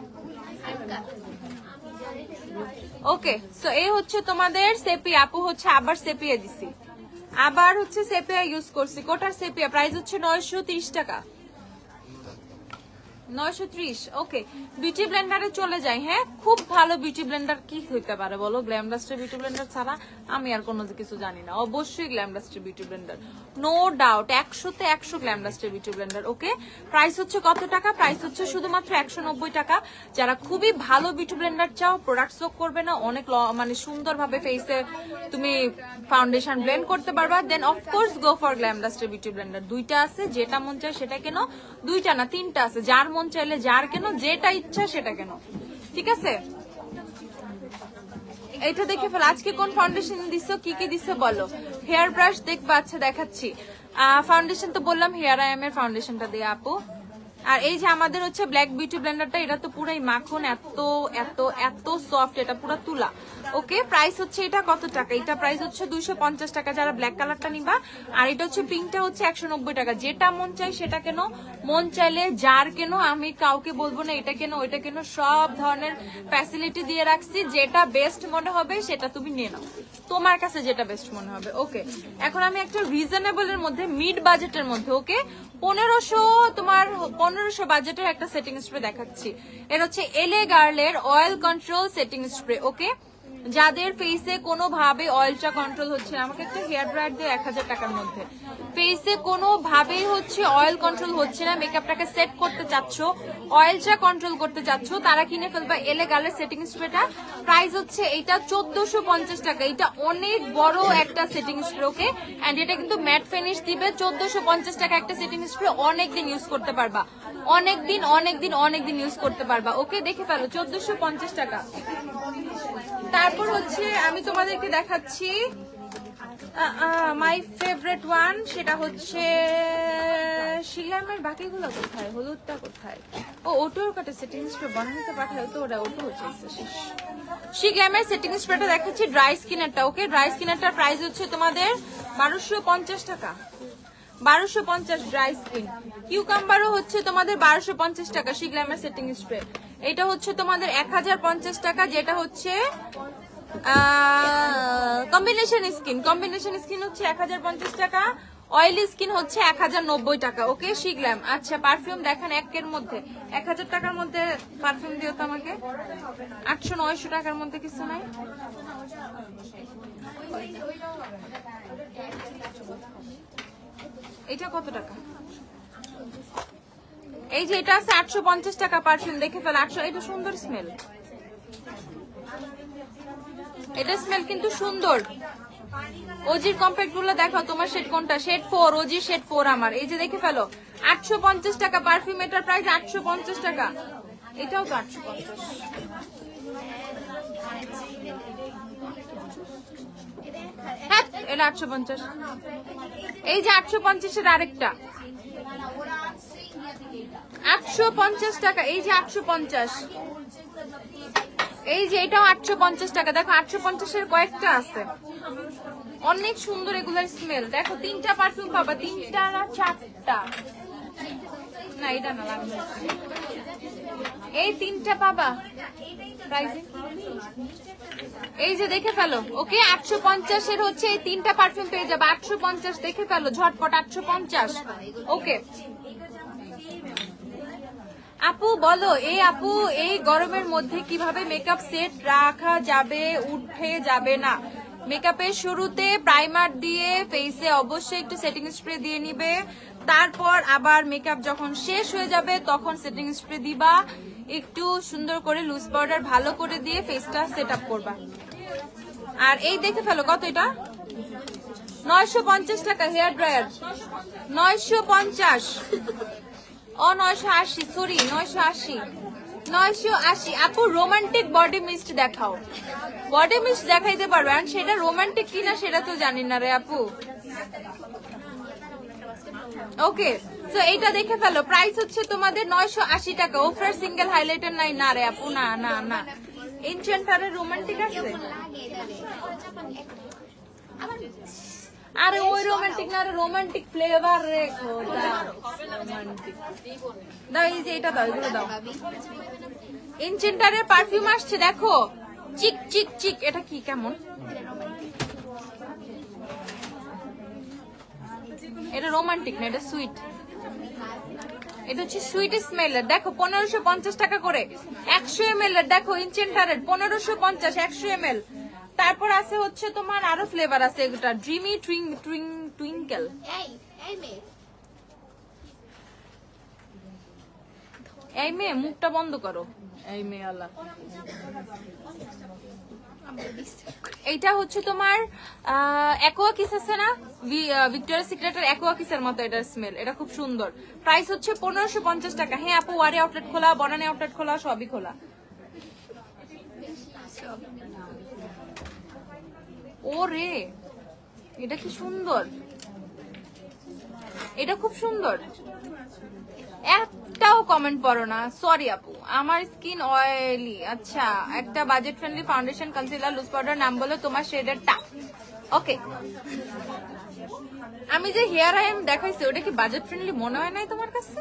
ওকে, সো এই হচ্ছে তোমাদের সেপিয়া। আপু হচ্ছে আবার সেপিয়া দিছি, আবার হচ্ছে সেপিয়া ইউজ করছি। কোটার সেপিয়া প্রাইস হচ্ছে 930 টাকা, 930। ওকে, বিউটি ব্লেন্ডারে চলে যাই। হ্যাঁ, খুব ভালো বিউটি ব্লেন্ডার কি হইতে পারে বলো? গ্ল্যামডাস্টার বিউটি ব্লেন্ডার ছাড়া আমি আর কোনো কিছু জানি না। অবশ্যই Glamduster beauty blender, no doubt. 100তে 100 Glamduster beauty blender. Okay, price হচ্ছে কত টাকা? প্রাইস হচ্ছে শুধুমাত্র 190 টাকা। যারা খুবই ভালো বিউটি ব্লেন্ডার চাও, প্রোডাক্ট সোক করবে না, অনেক মানে সুন্দরভাবে ফেসে তুমি ফাউন্ডেশন ব্লেন্ড করতে পারবা, then of course go for Glamduster beauty blender. 2টা আছে, যেটা মন চায় সেটা কেন। 2টা না 3টা আছে, যার মন চাইলে যার কেন, যেটা ইচ্ছা সেটা কেন। ঠিক আছে, এটা দেখে ফেল। আজকে কোন ফাউন্ডেশন দিছো, কি কি দিছো বলো? হেয়ার ব্রাশ দেখবা? আচ্ছা দেখাচ্ছি। ফাউন্ডেশন তো বললাম হেয়ার আই এম এর ফাউন্ডেশনটা দিয়ে আপু। আর এই যে আমাদের হচ্ছে ব্ল্যাক বিউটি ব্লেন্ডারটা, এটা তো পুরাই মাখন, এত এত এত সফট, এটা পুরো তুলা। ওকে, প্রাইস হচ্ছে এটা কত টাকা? এটা প্রাইস হচ্ছে 250 টাকা যারা ব্ল্যাক কালারটা নিবা। আর এটা হচ্ছে পিঙ্কটা হচ্ছে 190 টাকা। যেটা মন চাই সেটা কেন, মন চাইলে যার কেন, আমি কাউকে বলবো না এটা কেন ওইটা কেন, সব ধরনের ফ্যাসিলিটি দিয়ে রাখছি। যেটা বেস্ট মনে হবে সেটা তুমি নিয়ে নাও, তোমার কাছে যেটা বেস্ট মনে হবে। ওকে, এখন আমি একটা রিজনেবল এর মধ্যে, মিড বাজেটের মধ্যে, ওকে 1500 বাজেটের একটা সেটিং স্প্রে দেখাচ্ছি। এটা হচ্ছে এলে গার্লের অয়েল কন্ট্রোল সেটিং স্প্রে। ওকে, যাদের ফেসে কোনোভাবে অয়েলটা কন্ট্রোল হচ্ছে না, আমাকে একটা হেয়ার ড্রায়ার দিয়ে 1000 টাকার মধ্যে, ফেসে কোনোভাবেই হচ্ছে অয়েল কন্ট্রোল হচ্ছে না, মেকআপটাকে সেট করতে চাচ্ছ, অয়েলটা কন্ট্রোল করতে চাচ্ছ, তারা কিনে ফেলবা এলে গার্লের সেটিং স্প্রেটা। প্রাইস হচ্ছে এটা 1450 টাকা। এটা অনেক বড় একটা সেটিং স্প্রে। ওকে, এন্ড এটা কিন্তু ম্যাট ফিনিশ দিবে। 1450 টাকা একটা সেটিং স্প্রে, অনেকদিন ইউজ করতে পারবা, অনেকদিন ইউজ করতে পারবা। ওকে, দেখে ফেলো 1450 টাকা। তারপর হচ্ছে আমি তোমাদেরকে দেখাচ্ছি মাই ফেভারিট ওয়ান, সেটা হচ্ছে শিলামের। বাকিগুলো কোথায়? হলুদটা কোথায়? ও ওটোর কাটে সেটিং স্প্রে বানাতে পাঠায় তো, ওটা ওটো হচ্ছে শেষ। শিলামের সেটিং স্প্রেটা দেখাচ্ছি, ড্রাই স্কিনেরটা। ওকে, ড্রাই স্কিনেরটার প্রাইস হচ্ছে তোমাদের 1250 টাকা, 1250 ড্রাই স্কিন। কিউকাম্বারও হচ্ছে তোমাদের 1250 টাকা। শিগ্ল্যামের সেটিং স্প্রে এটা হচ্ছে তোমাদের 1050 টাকা, যেটা হচ্ছে কম্বিনেশন স্কিন হচ্ছে 1050 টাকা, অয়েলি স্কিন হচ্ছে 1090 টাকা। ওকে, শিগ্ল্যাম। আচ্ছা, পারফিউম দেখান একের মধ্যে। 1000 টাকার মধ্যে পারফিউম দিও তো আমাকে। 800-900 টাকার মধ্যে কিছু নাই? এটা কত টাকা? এই যে এটা আছে 850 টাকা পারফিউম, দেখে ফেল। 800, এটা সুন্দর স্মেল, এটা স্মেল কিন্তু সুন্দর। ওজির কম্প্যাক্ট গুলো দেখো তোমার শেড কোনটা, শেড 4, ওজি শেড 4 আমার। এই যে দেখে ফেলো 850 টাকা পারফিউম, এটার প্রাইস 850 টাকা। এটাও তো 850, হ্যাঁ এটা 850। এই যে 850 এর আরেকটা 850 টাকা। এই যে 850, এই যে এটাও 850 টাকা। দেখো 850 এর কয়েকটা আছে, অনেক সুন্দর এগুলোর স্মেল। দেখো 3টা পারফিউম পাবা, 3টা না 4টা, না এটা না লাগবে, এই 3টা পাবা প্রাইসে। এই যে দেখে ফেলো, ওকে 850 এর হচ্ছে এই 3টা পারফিউম পেয়ে যাবে 850। দেখে ফেলো ঝটপট 850। ওকে আপু বলো, এই আপু এই গরমের মধ্যে কিভাবে মেকআপ সেট রাখা যাবে, উঠে যাবে না? মেকআপের শুরুতে প্রাইমার দিয়ে ফেসে অবশ্যই একটু সেটিং স্প্রে দিয়ে নিবে, তারপর আবার মেকআপ যখন শেষ হয়ে যাবে তখন সেটিং স্প্রে দিবা, একটু সুন্দর করে লুজ পাউডার ভালো করে দিয়ে ফেসটা সেট আপ করবা। আর এই দেখে ফেলো কত, এটা 950 টাকা হেয়ার ড্রায়ার, 950 ও 980, সরি 980। আপু রোমান্টিক বডি মিস্ট দেখাও, বডি মিস্ট দেখাইতে পারবে, আর সেটা রোমান্টিক কিনা সেটা তো জানি না রে আপু। ওকে তো এইটা দেখে ফেলো, প্রাইস হচ্ছে তোমাদের 980 টাকা। ওফার সিঙ্গেল হাইলাইটার নাই না রে আপু, না না না। ইনচেন্টারের রোমান্টিক আছে, আরে ওই রোমান্টিক না, রোমান্টিক ফ্লেভার রেখো, রোমান্টিক দাও। এই যে এটা দাও, এগুলো দাও। ইনচেন্টারের পারফিউম আসছে দেখো, চিক চিক চিক। এটা কি কেমন, এটা রোমান্টিক না, এটা সুইট, এটা হচ্ছে সুইট স্মেলের। দেখো 1550 টাকা করে 100 ml এর। দেখো ইনচেন্টারের 1550 100 ml। তারপর আছে হচ্ছে তোমার আরো ফ্লেভার আছে, এটা ড্রিমি টুইঙ্কেল। এই মেয়ে মুখটা বন্ধ করো, এই মেয়ে আল্লাহ। এইটা হচ্ছে তোমার অ্যাকোয়া কিস আছে না, ভিক্টোরিয়া সিক্রেটের অ্যাকোয়া কিসের মতো এটার স্মেল, এটা খুব সুন্দর। প্রাইস হচ্ছে 1550 টাকা। হ্যাঁ আপু ওয়ারি আউটলেট খোলা, বনানী আউটলেট খোলা, সবই খোলা। ওরে এটা কি সুন্দর, এটা খুব সুন্দর। একটাও কমেন্ট পড়ো না, সরি আপু আমার স্কিন অয়েলি। আচ্ছা একটা budget friendly foundation concealer loose powder নাম বলো তোমার শেডেরটা। ওকে আমি যে হেয়ার আইম দেখাইছি ওটা কি বাজেট ফ্রেন্ডলি মনে হয় নাই তোমার কাছে?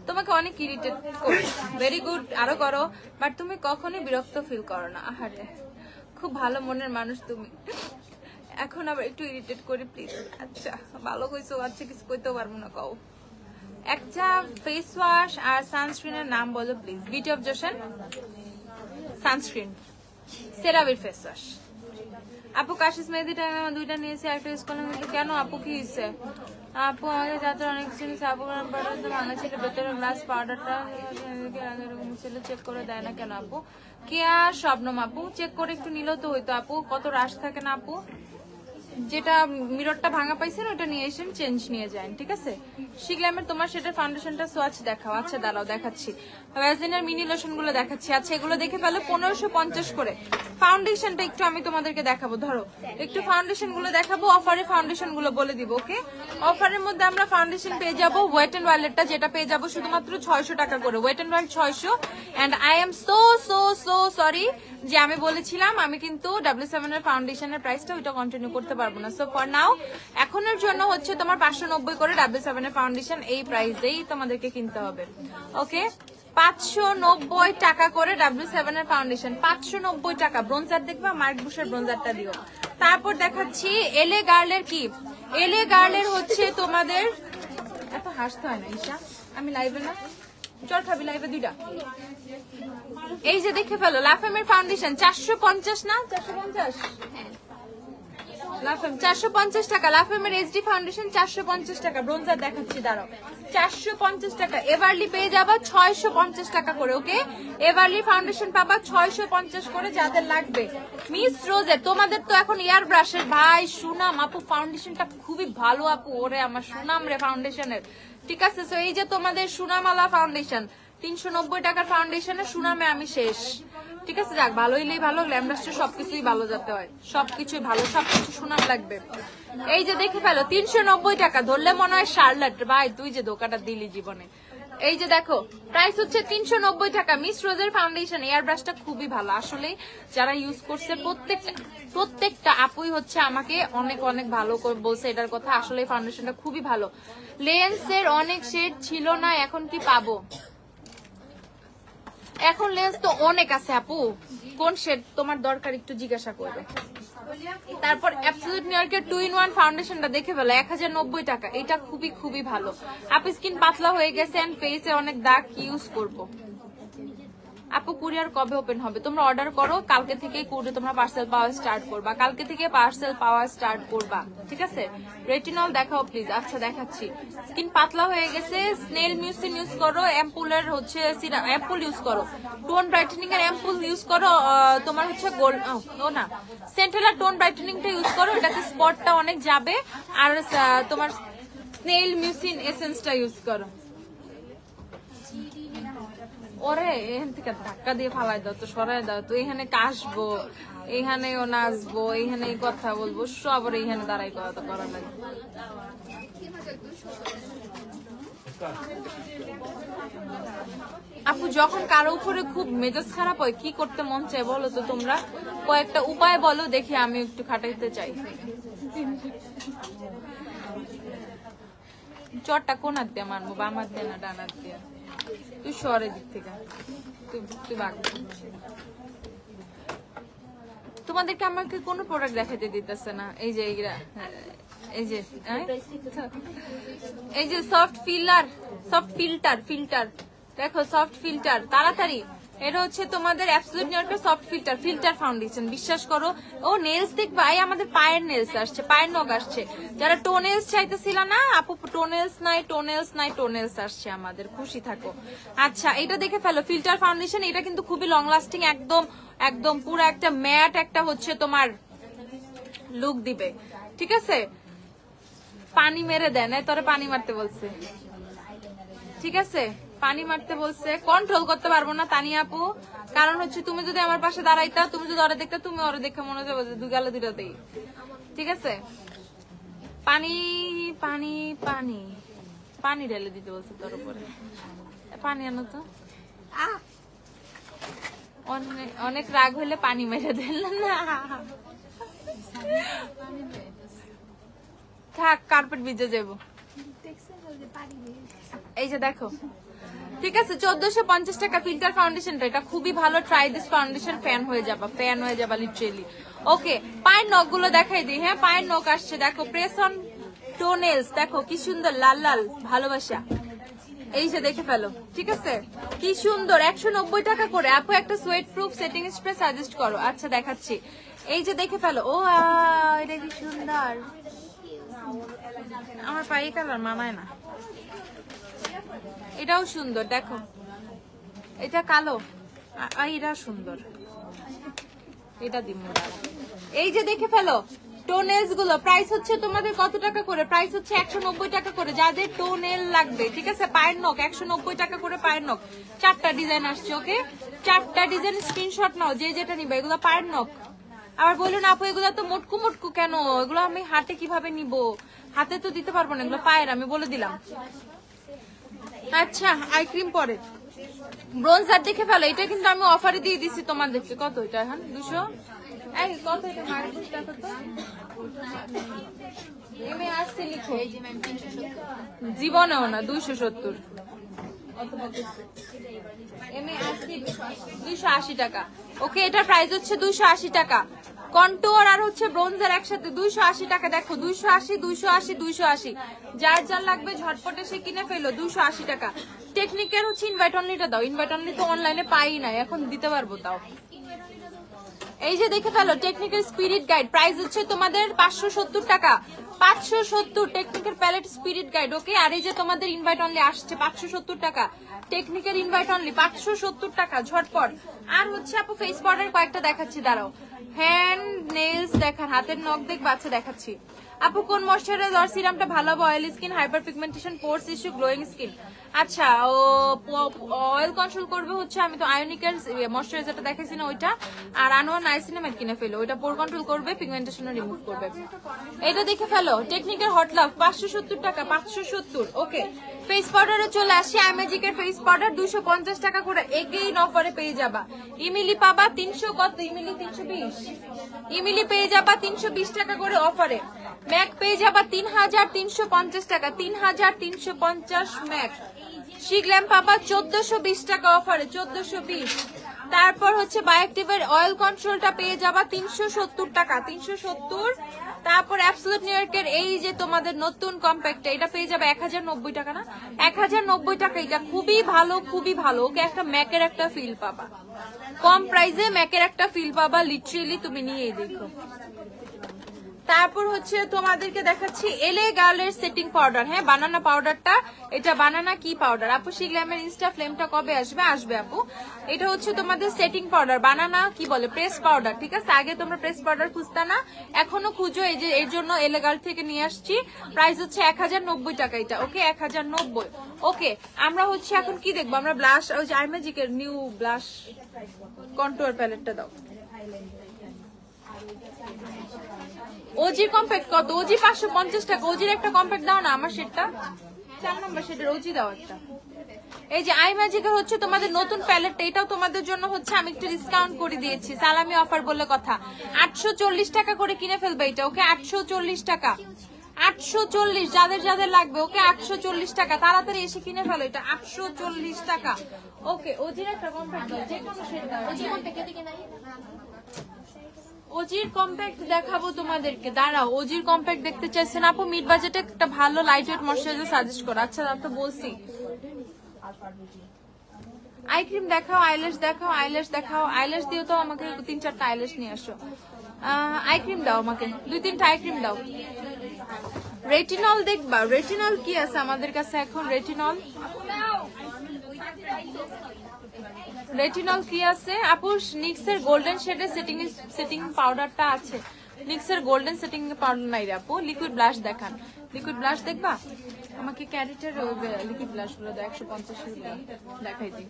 তোমাকে অনেক ইরিটেট করে, ভেরি গুড আরো করো, বাট তুমি কখনোই বিরক্ত ফিল করো না। আহারে খুব ভালো মনের মানুষ তুমি, এখন আবার একটু ইরিটেট করি প্লিজ। আচ্ছা ভালো কইছো, আচ্ছা কিছু কইতেও পারবো না, কও একটা ফেস ওয়াশ আর সানস্ক্রিনের নাম বলো please. Beauty of Joseon sunscreen, সেরাভির ফেস ওয়াশ। আপু কাশিস মেহেদি টাইম আমার 2টা নিয়েছি, একটা ইউজ করলাম, কেন আপু কি হয়েছে? আপু আমাদের যাতে অনেক ছিল আপু ভাঙা ছিল, ভেতরে গ্লাস পাউডারটা ছিল, চেক করে দেয় না কেন আপু? কে আর শবনম আপু চেক করে একটু নিলেও তো হইতো আপু, কত রাশ থাকে না আপু। যেটা মিররটা ভাঙা পাইছেন ওটা নিয়ে এসেন, চেঞ্জ নিয়ে যান, ঠিক আছে? শিগলামের তোমার সেটা ফাউন্ডেশনটা সোয়াচ দেখাও। আচ্ছা দাঁড়াও দেখাচ্ছি, ভ্যাসলিনের মিনি লোশন গুলো দেখাচ্ছি। আচ্ছা এগুলো দেখে ফেলো 1550 করে। ফাউন্ডেশনটা একটু আমি তোমাদেরকে দেখাবো, ধরো একটু ফাউন্ডেশন গুলো দেখাবো, অফারে ফাউন্ডেশন গুলো বলে দিব। ওকে অফারের মধ্যে আমরা ফাউন্ডেশন পেয়ে যাবো ওয়েট এন্ড ওয়াইল্ডটা, যেটা পেয়ে যাবো শুধুমাত্র 600 টাকা করে, wet and wild 600। And I am so sorry যে আমি বলেছিলাম আমি কিন্তু W7 এর ফাউন্ডেশনের প্রাইসটা ওইটা কন্টিনিউ করতে পারবো না। সো ফর নাও এখনের জন্য হচ্ছে তোমার 590 করে W7 এর ফাউন্ডেশন, এই প্রাইসেই তোমাদেরকে কিনতে হবে। ওকে 590 টাকা করে W7 এর ফাউন্ডেশন, 590 টাকা। ব্রোঞ্জার দেখবা, মার্ক বুশের ব্রোঞ্জারটা দিও। তারপর দেখাচ্ছি এলএ গার্লের, কি এলএ গার্লের হচ্ছে তোমাদের, এত হাসতে হয় না ঈশা, আমি লাইভে না, চল খাবি লাইভে 2টা। এই যে দেখে ফেলো লাফেমের ফাউন্ডেশন 450 না 450, লাফেম 450 টাকা, লাফেমের এইচডি ফাউন্ডেশন 450 টাকা। ব্রোঞ্জার দেখাচ্ছি দাঁড়াও, 450 টাকা। এভারলি পেয়ে যাবা 650 টাকা করে। ওকে, এভারলি ফাউন্ডেশন পাবা 650 করে যাদের লাগবে। মিস রোজে তোমাদের তো এখন এয়ার ব্রাশের ভাই সুনাম আপু, ফাউন্ডেশনটা খুবই ভালো আপু। ওরে আমার সুনাম রে ফাউন্ডেশনের, ঠিক আছে। তো এই যে তোমাদের সুনামালা ফাউন্ডেশন 390 টাকার ফাউন্ডেশনের সুনামে আমি শেষ, ঠিক আছে। যাক, ভালো হইলেই ভালো, গ্ল্যামডাস্টে সবকিছুই ভালো যাতে হয়, সবকিছুই ভালো, সবকিছু সুনাম লাগবে। এই যে দেখে ফেলো 390 টাকা, ধরলে মনে হয় শার্লেট ভাই, তুই যে ধোকাটা দিলি জীবনে। এই যে দেখো প্রাইস হচ্ছে 390 টাকা। মিস রোজের ফাউন্ডেশন এয়ার ব্রাশটা খুবই ভালো, আসলে যারা ইউজ করছে প্রত্যেকটা আপুই হচ্ছে আমাকে অনেক অনেক ভালো করে বলছে এটার কথা। আসলে ফাউন্ডেশনটা খুবই ভালো। লেন্সের অনেক শেড ছিল না, এখন কি পাবো? এখন লেন্স তো অনেক আছে আপু, কোন শেড তোমার দরকার একটু জিজ্ঞাসা করবে। তারপর অ্যাবসলিউট নিউইয়র্কের 2-in-1 ফাউন্ডেশনটা দেখে ফেলো 1090 টাকা। এটা খুবই খুবই ভালো। আপু স্কিন পাতলা হয়ে গেছে এন্ড ফেসে অনেক দাগ, ইউজ করব। আপু কুরিয়ার কবে ওপেন হবে? তোমরা অর্ডার করো, কালকে থেকেই কুরিয়ার তোমরা পার্সেল পাওয়া স্টার্ট করবা, কালকে থেকে পার্সেল পাওয়া স্টার্ট করবা, ঠিক আছে। রেটিনল দেখাও প্লিজ। আচ্ছা দেখাচ্ছি। স্কিন পাতলা হয়ে গেছে, স্নেল মিউসিন ইউজ করো, অ্যাম্পুলের হচ্ছে সিরাম অ্যাম্পুল ইউজ করো, টোন ব্রাইটেনিং এর অ্যাম্পুল ইউজ করো, তোমার হচ্ছে গোল্ড ও না সেন্টেলার টোন ব্রাইটেনিংটা ইউজ করো, এটাতে স্পটটা অনেক যাবে। আর তোমার স্নেল মিউসিন এসেন্সটা ইউজ করো। ওরে এখান থেকে ধাক্কা দিয়ে ফালাই দাও তো, সরাই দাও তো। এখানে কাশবো, এখানেও নাচবো, এখানে কথা বলবো, সব এখানে দাঁড়াই কথা করা লাগে। আপু যখন কারো উপরে খুব মেজাজ খারাপ হয় কি করতে মন চায় বলো তো তোমরা? কয়েকটা উপায় বলো দেখি, আমি একটু খাটাইতে চাই। চটটা কোন হাত দিয়ে মারবো? বাম হাত দিয়ে না ডান হাত দিয়ে? তুই সরের দিক থেকে, তুই বাঘ। তোমাদেরকে আমাকে কোনো প্রোডাক্ট দেখাতে দিতেছে না। এই যে এই যে সফট ফিল্টার দেখো, সফট ফিল্টার তাড়াতাড়ি। এটা হচ্ছে তোমাদের অ্যাবসলিউট নিউইয়র্কের সফট ফিল্টার ফাউন্ডেশন। বিশ্বাস করো। ও নেলস দেখবা, এই আমাদের পায়ের নেলস আসছে, পায়ের নখ আসছে। যারা টোনেলস চাইতেছিল না আপু, টোনেলস আসছে আমাদের, খুশি থাকো। আচ্ছা এটা দেখে ফেলো, ফিল্টার ফাউন্ডেশন। এটা কিন্তু খুবই লং লাস্টিং, একদম একদম পুরো একটা ম্যাট একটা হচ্ছে তোমার লুক দিবে, ঠিক আছে। পানি মেরে দেয় না, তোরে পানি মারতে বলছে, ঠিক আছে। পানি মারতে বলছে, কন্ট্রোল করতে পারবো না তানিয়া আপু, কারণ হচ্ছে তুমি যদি আমার পাশে দাঁড়াইতা, তুমি যদি ওরা দেখতা, তুমি ওরা দেখে মনে যাবে দুই গালে দুইটাতেই, ঠিক আছে। পানি পানি পানি পানি ঢেলে দিতে বলছে তোর উপরে, পানি আনো তো। অনেক রাগ হইলে পানি মেরে দিল না, থাক কার্পেট ভিজে যাবো। এই যে দেখো, ঠিক আছে 1450 টাকা ফিল্টার ফাউন্ডেশনটা, এটা খুবই ভালো। ট্রাই দিস ফাউন্ডেশন, ফ্যান হয়ে যাবা লিটারেলি। ওকে, পায়ের নখ গুলো দেখাই দিই। হ্যাঁ পায়ের নখ আসছে, দেখো প্রেস অন টোনেলস, দেখো কি সুন্দর লাল লাল ভালোবাসা। এই যে দেখে ফেলো, ঠিক আছে কি সুন্দর। 190 টাকা করে। আপু একটা sweat proof setting spray suggest করো। আচ্ছা দেখাচ্ছি, এই যে দেখে ফেলো। ও এটা কি সুন্দর, আমার পায়ে কালার মানায় না। এটাও সুন্দর, দেখো এটা কালো, এটা সুন্দর, এটা দিব। এই যে দেখে ফেলো টোনেলস গুলো। প্রাইস হচ্ছে তোমাদের কত টাকা করে? প্রাইস হচ্ছে 190 টাকা করে যাদের টোনেল লাগবে, ঠিক আছে। পায়ের নখ 190 টাকা করে পায়ের নখ। 4টা ডিজাইন আসছে, ওকে 4টা ডিজাইন স্ক্রিনশট নাও, যে যেটা নিবে। এগুলো পায়ের নখ। আবার বলুন আপু এগুলো তো মোটকু কেন? এগুলো আমি হাতে কিভাবে নিব? হাতে তো দিতে পারবো না, এগুলো পায়ের, আমি বলে দিলাম। আচ্ছা আই ক্রিম পরে ব্রোঞ্জার দেখে ফেলো। এটা কিন্তু আমি অফারে দিয়ে দিছি তোমাদেরকে। কত এটা এখন? 200। এই কত এটা? মার্কেট টাকা তো এমএ আসছে লিখো, জীবনেও না 270, এমএ আসছে 280 টাকা। ওকে এটার প্রাইস হচ্ছে 280 টাকা। কন্টুর আর হচ্ছে ব্রোঞ্জার একসাথে 280 টাকা। দেখো 280 যার যার লাগবে ঝটপট এসে কিনে ফেলো। 280 টাকা। টেকনিকের হচ্ছে ইনভাইট অনলিটা দাও। ইনভাইট অনলি তো অনলাইনে পাই না, এখন দিতে পারবো তাও। এই যে দেখে ফেলো টেকনিক্যাল স্পিরিট গাইড, প্রাইস হচ্ছে তোমাদের 570 টাকা, 570 টেকনিক্যাল প্যালেট স্পিরিট গাইড। ওকে, আর এই যে তোমাদের ইনভাইট অনলি আসছে 570 টাকা, টেকনিক্যাল ইনভাইট অনলি 570 টাকা ঝটপট। আর হচ্ছে আপু ফেস পাউডার কয়েকটা দেখাচ্ছি, দাঁড়াও। হ্যান্ড নেলস দেখান, হাতের নখ দেখ বাচ্চা দেখাচ্ছি। আপু কোন ময়শ্চারাইজার সিরামটা ভালো হবে? অয়েলি স্কিন, হাইপার পিগমেন্টেশন, পোর্স ইস্যু, গ্লোয়িং স্কিন। আচ্ছা, অয়েল কন্ট্রোল করবে হচ্ছে, আমি তো আয়োনিকের ময়শ্চারাইজারটা দেখাইছি না ওইটা, আর আনোয়ার নাইসিনামেড কিনে ফেলো, ওইটা পোর কন্ট্রোল করবে, পিগমেন্টেশনও রিমুভ করবে। এটা দেখে ফেলো টেকনিকের হট লাভ 570 টাকা, 570। ওকে, ফেস পাউডারে চলে আসি। আইম্যাজিকের ফেস পাউডার 250 টাকা করে এগেইন অফারে পেয়ে যাবা। ইমিলি পাবা 300, কত ইমিলি? 320। ইমিলি পেয়ে যাবা 320 টাকা করে অফারে। ম্যাক পেয়ে যাবা 3350 টাকা, 3350 ম্যাক। শিগ্ল্যাম পাবা 1420 টাকা অফারে, 1420। তারপর হচ্ছে বায়োঅ্যাক্টিভের অয়েল কন্ট্রোলটা পেয়ে যাবা 370 টাকা, 370। তারপর অ্যাবসলিউট নিউইয়র্কের এই যে তোমাদের নতুন কম্প্যাক্টটা, এটা পেয়ে যাবে 1090 টাকা না, 1090 টাকা। এটা খুবই ভালো, খুবই ভালো। ওকে, একটা ম্যাকের একটা ফিল পাবা, কম প্রাইসে ম্যাকের একটা ফিল পাবা, লিটারেলি তুমি নিয়েই দেখো। তারপর হচ্ছে তোমাদেরকে দেখাচ্ছি এলএ গার্লের সেটিং পাউডার। হ্যাঁ, বানানা পাউডারটা, এটা বানানা কি পাউডার আপু? শিগ্ল্যামের ইনস্টা ফ্লেমটা কবে আসবে? আসবে আপু। এটা হচ্ছে তোমাদের সেটিং পাউডার, বানানা কি বলে, প্রেস পাউডার। ঠিক আছে, আগে তোমরা প্রেস পাউডার খুঁজতা না, এখনো খুঁজো। এই যে এর জন্য এলএ গার্ল থেকে নিয়ে আসছি। প্রাইস হচ্ছে 1090 টাকা এটা। ওকে, 1090। ওকে, আমরা হচ্ছে এখন কি দেখবো? আমরা ব্লাশ, ওই যে আইম্যাজিকের নিউ ব্লাশ কন্ট্যুর প্যালেটটা দাও। ওজির কম্প্যাক্ট কত? ওজি 550 টাকা। ওজির একটা কম্প্যাক্ট দাও না আমার, সেটটা 4 নম্বর সেটের ওজি দাও একটা। এই যে আইম্যাজিকের হচ্ছে তোমাদের নতুন প্যালেটটা, এটাও তোমাদের জন্য হচ্ছে আমি একটু ডিসকাউন্ট করে দিয়েছি, সালামি অফার বলে কথা। 840 টাকা করে কিনে ফেলবে এটা। ওকে, 840 টাকা, 840। যাদের যাদের লাগবে, ওকে 840 টাকা, তাড়াতাড়ি এসে কিনে ফেলো এটা, 840 টাকা। ওকে, ওজির একটা কম্প্যাক্ট দাও, যে কোনো সেট দাও। ওজির কম্প্যাক্ট দেখাবো তোমাদেরকে, দাঁড়াও। ওজির কম্প্যাক্ট দেখতে চাইছেন আপু? মিড বাজেটে একটা ভালো লাইট ওয়েট ময়শ্চারাইজার সাজেস্ট করো। আচ্ছা, আমি তো বলছি। আই ক্রিম দেখাও, আইল্যাশ দেখাও, আইল্যাশ দেখাও। আইল্যাশ দিও তো আমাকে 3-4টা আইল্যাশ নিয়ে আসো। আই ক্রিম দাও আমাকে, 2-3টা আই ক্রিম দাও। রেটিনল দেখবা? রেটিনল কি আছে আমাদের কাছে এখন? রেটিনল, রেটিনল কি আছে আপু? নিক্সের গোল্ডেন শেডের সেটিং পাউডারটা আছে। নিক্সের গোল্ডেন সেটিং পাউডার নাই রে আপু। লিকুইড ব্লাশ দেখান, লিকুইড ব্লাশ দেখবা আমাকে? ক্যারেটের লিকুইড ব্লাশ গুলো 150 দেখাই দিই।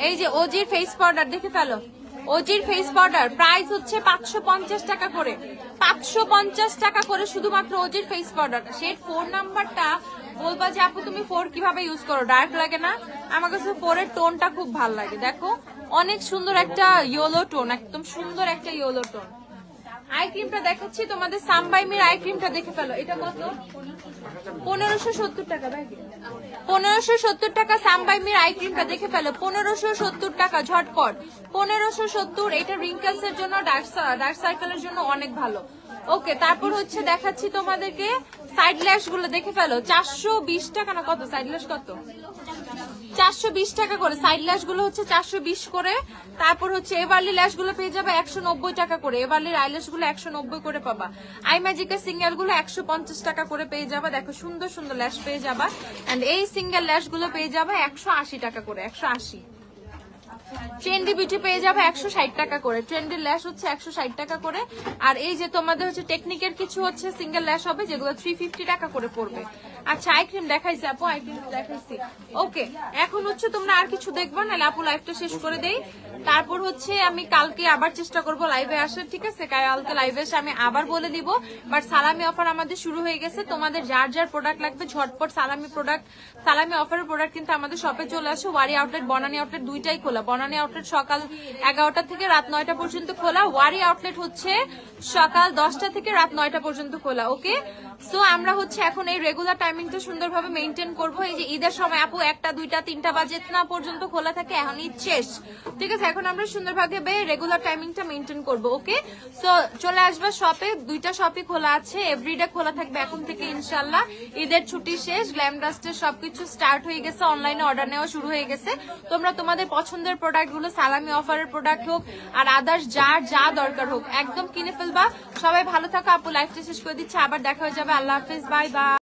এই যে ওজির ফেস পাউডার দেখে ফেলো। ওজির ফেস পাউডার প্রাইস হচ্ছে 550 টাকা করে, 550 টাকা করে শুধুমাত্র ওজির ফেস পাউডার। শেড 4 নাম্বারটা বলবা যে আপু তুমি 4 কিভাবে ইউজ করো, ডার্ক লাগে না? আমার কাছে 4 এর টোনটা খুব ভালো লাগে। দেখো অনেক সুন্দর একটা ইয়েলো টোন, একদম সুন্দর একটা ইয়েলো টোন। আই ক্রিমটা দেখাচ্ছি তোমাদের, সামবাইমির আই ক্রিমটা দেখে ফেলো। এটা কত? 1570 টাকা। 1570 টাকা সামবাইমির আই ক্রিমটা দেখে ফেলো, 1570 টাকা ঝটপট, 1570। এটা রিঙ্কেলস এর জন্য, ডার্ক সার্কেলের জন্য অনেক ভালো। ওকে, তারপর হচ্ছে দেখাচ্ছি তোমাদেরকে সাইড ল্যাশ গুলো দেখে ফেলো, 420 টাকা না কত? সাইড ল্যাশ কত? 420 টাকা করে সাইড ল্যাশ গুলো হচ্ছে, 420 করে। তারপর হচ্ছে এভারলি ল্যাশ গুলো পেয়ে যাবে 190 টাকা করে। এভারলির আইল্যাশ গুলো 190 করে পাবা। আই ম্যাজিকের সিঙ্গেল গুলো 150 টাকা করে পেয়ে যাবা। দেখো সুন্দর সুন্দর ল্যাশ পেয়ে যাবা। এন্ড এই সিঙ্গেল ল্যাশ গুলো পেয়ে যাবে 180 টাকা করে, 180। ট্রেন্ডি বিউটি পেয়ে যাবে 160 টাকা করে। ট্রেন্ডি ল্যাশ হচ্ছে 160 টাকা করে। আর এই যে তোমাদের হচ্ছে টেকনিকের কিছু হচ্ছে সিঙ্গেল ল্যাশ হবে, যেগুলো 350 টাকা করে পড়বে। আচ্ছা, আই ক্রিম দেখাইছি আপু, আই ক্রিম দেখাইছি। ওকে, এখন হচ্ছে তোমরা আর কিছু দেখবো না, আপু লাইভটা শেষ করে দেই। তারপর হচ্ছে আমি কালকে আবার চেষ্টা করবো লাইভে আসার, ঠিক আছে? কালকে লাইভে এসে আমি আবার বলে দিব। বাট সালামি অফার আমাদের শুরু হয়ে গেছে। তোমাদের যার যার প্রোডাক্ট লাগবে ঝটপট সালামি অফারের প্রোডাক্ট কিন্তু আমাদের শপে চলে আসে। ওয়ারি আউটলেট, বনানী আউটলেট দুইটাই খোলা। বনানী আউটলেট সকাল 11টা থেকে রাত 9টা পর্যন্ত খোলা। ওয়ারি আউটলেট হচ্ছে সকাল 10টা থেকে রাত 9টা পর্যন্ত খোলা। ওকে, সো আমরা হচ্ছে এখন এই রেগুলার টাইমিংটা সুন্দরভাবে মেনটেন করবো। এই যে ঈদের সময় আপু 1টা 2টা 3টা বাজে না পর্যন্ত খোলা থাকে, এখন ঈদ শেষ, ঠিক আছে? এখন আমরা সুন্দরভাবে রেগুলার টাইমিংটা মেনটেন করবো। ওকে, সো চলে আসবে শপে, 2টা শপই খোলা আছে, এভরিডে খোলা থাকবে এখন থেকে ইনশাল্লাহ। ঈদের ছুটি শেষ, গ্ল্যাম ডাস্টের সবকিছু স্টার্ট হয়ে গেছে, অনলাইনে অর্ডার নেওয়া শুরু হয়ে গেছে। তোমরা তোমাদের পছন্দের প্রোডাক্ট গুলো, সালামি অফারের প্রোডাক্ট হোক আর আদার্স যা দরকার হোক একদম কিনে ফেলবা। সবাই ভালো থাকো, আপু লাইফটা শেষ করে দিচ্ছে, আবার দেখা হয়ে যাবে। আল্লাহ হাফেজ, বাই বাই।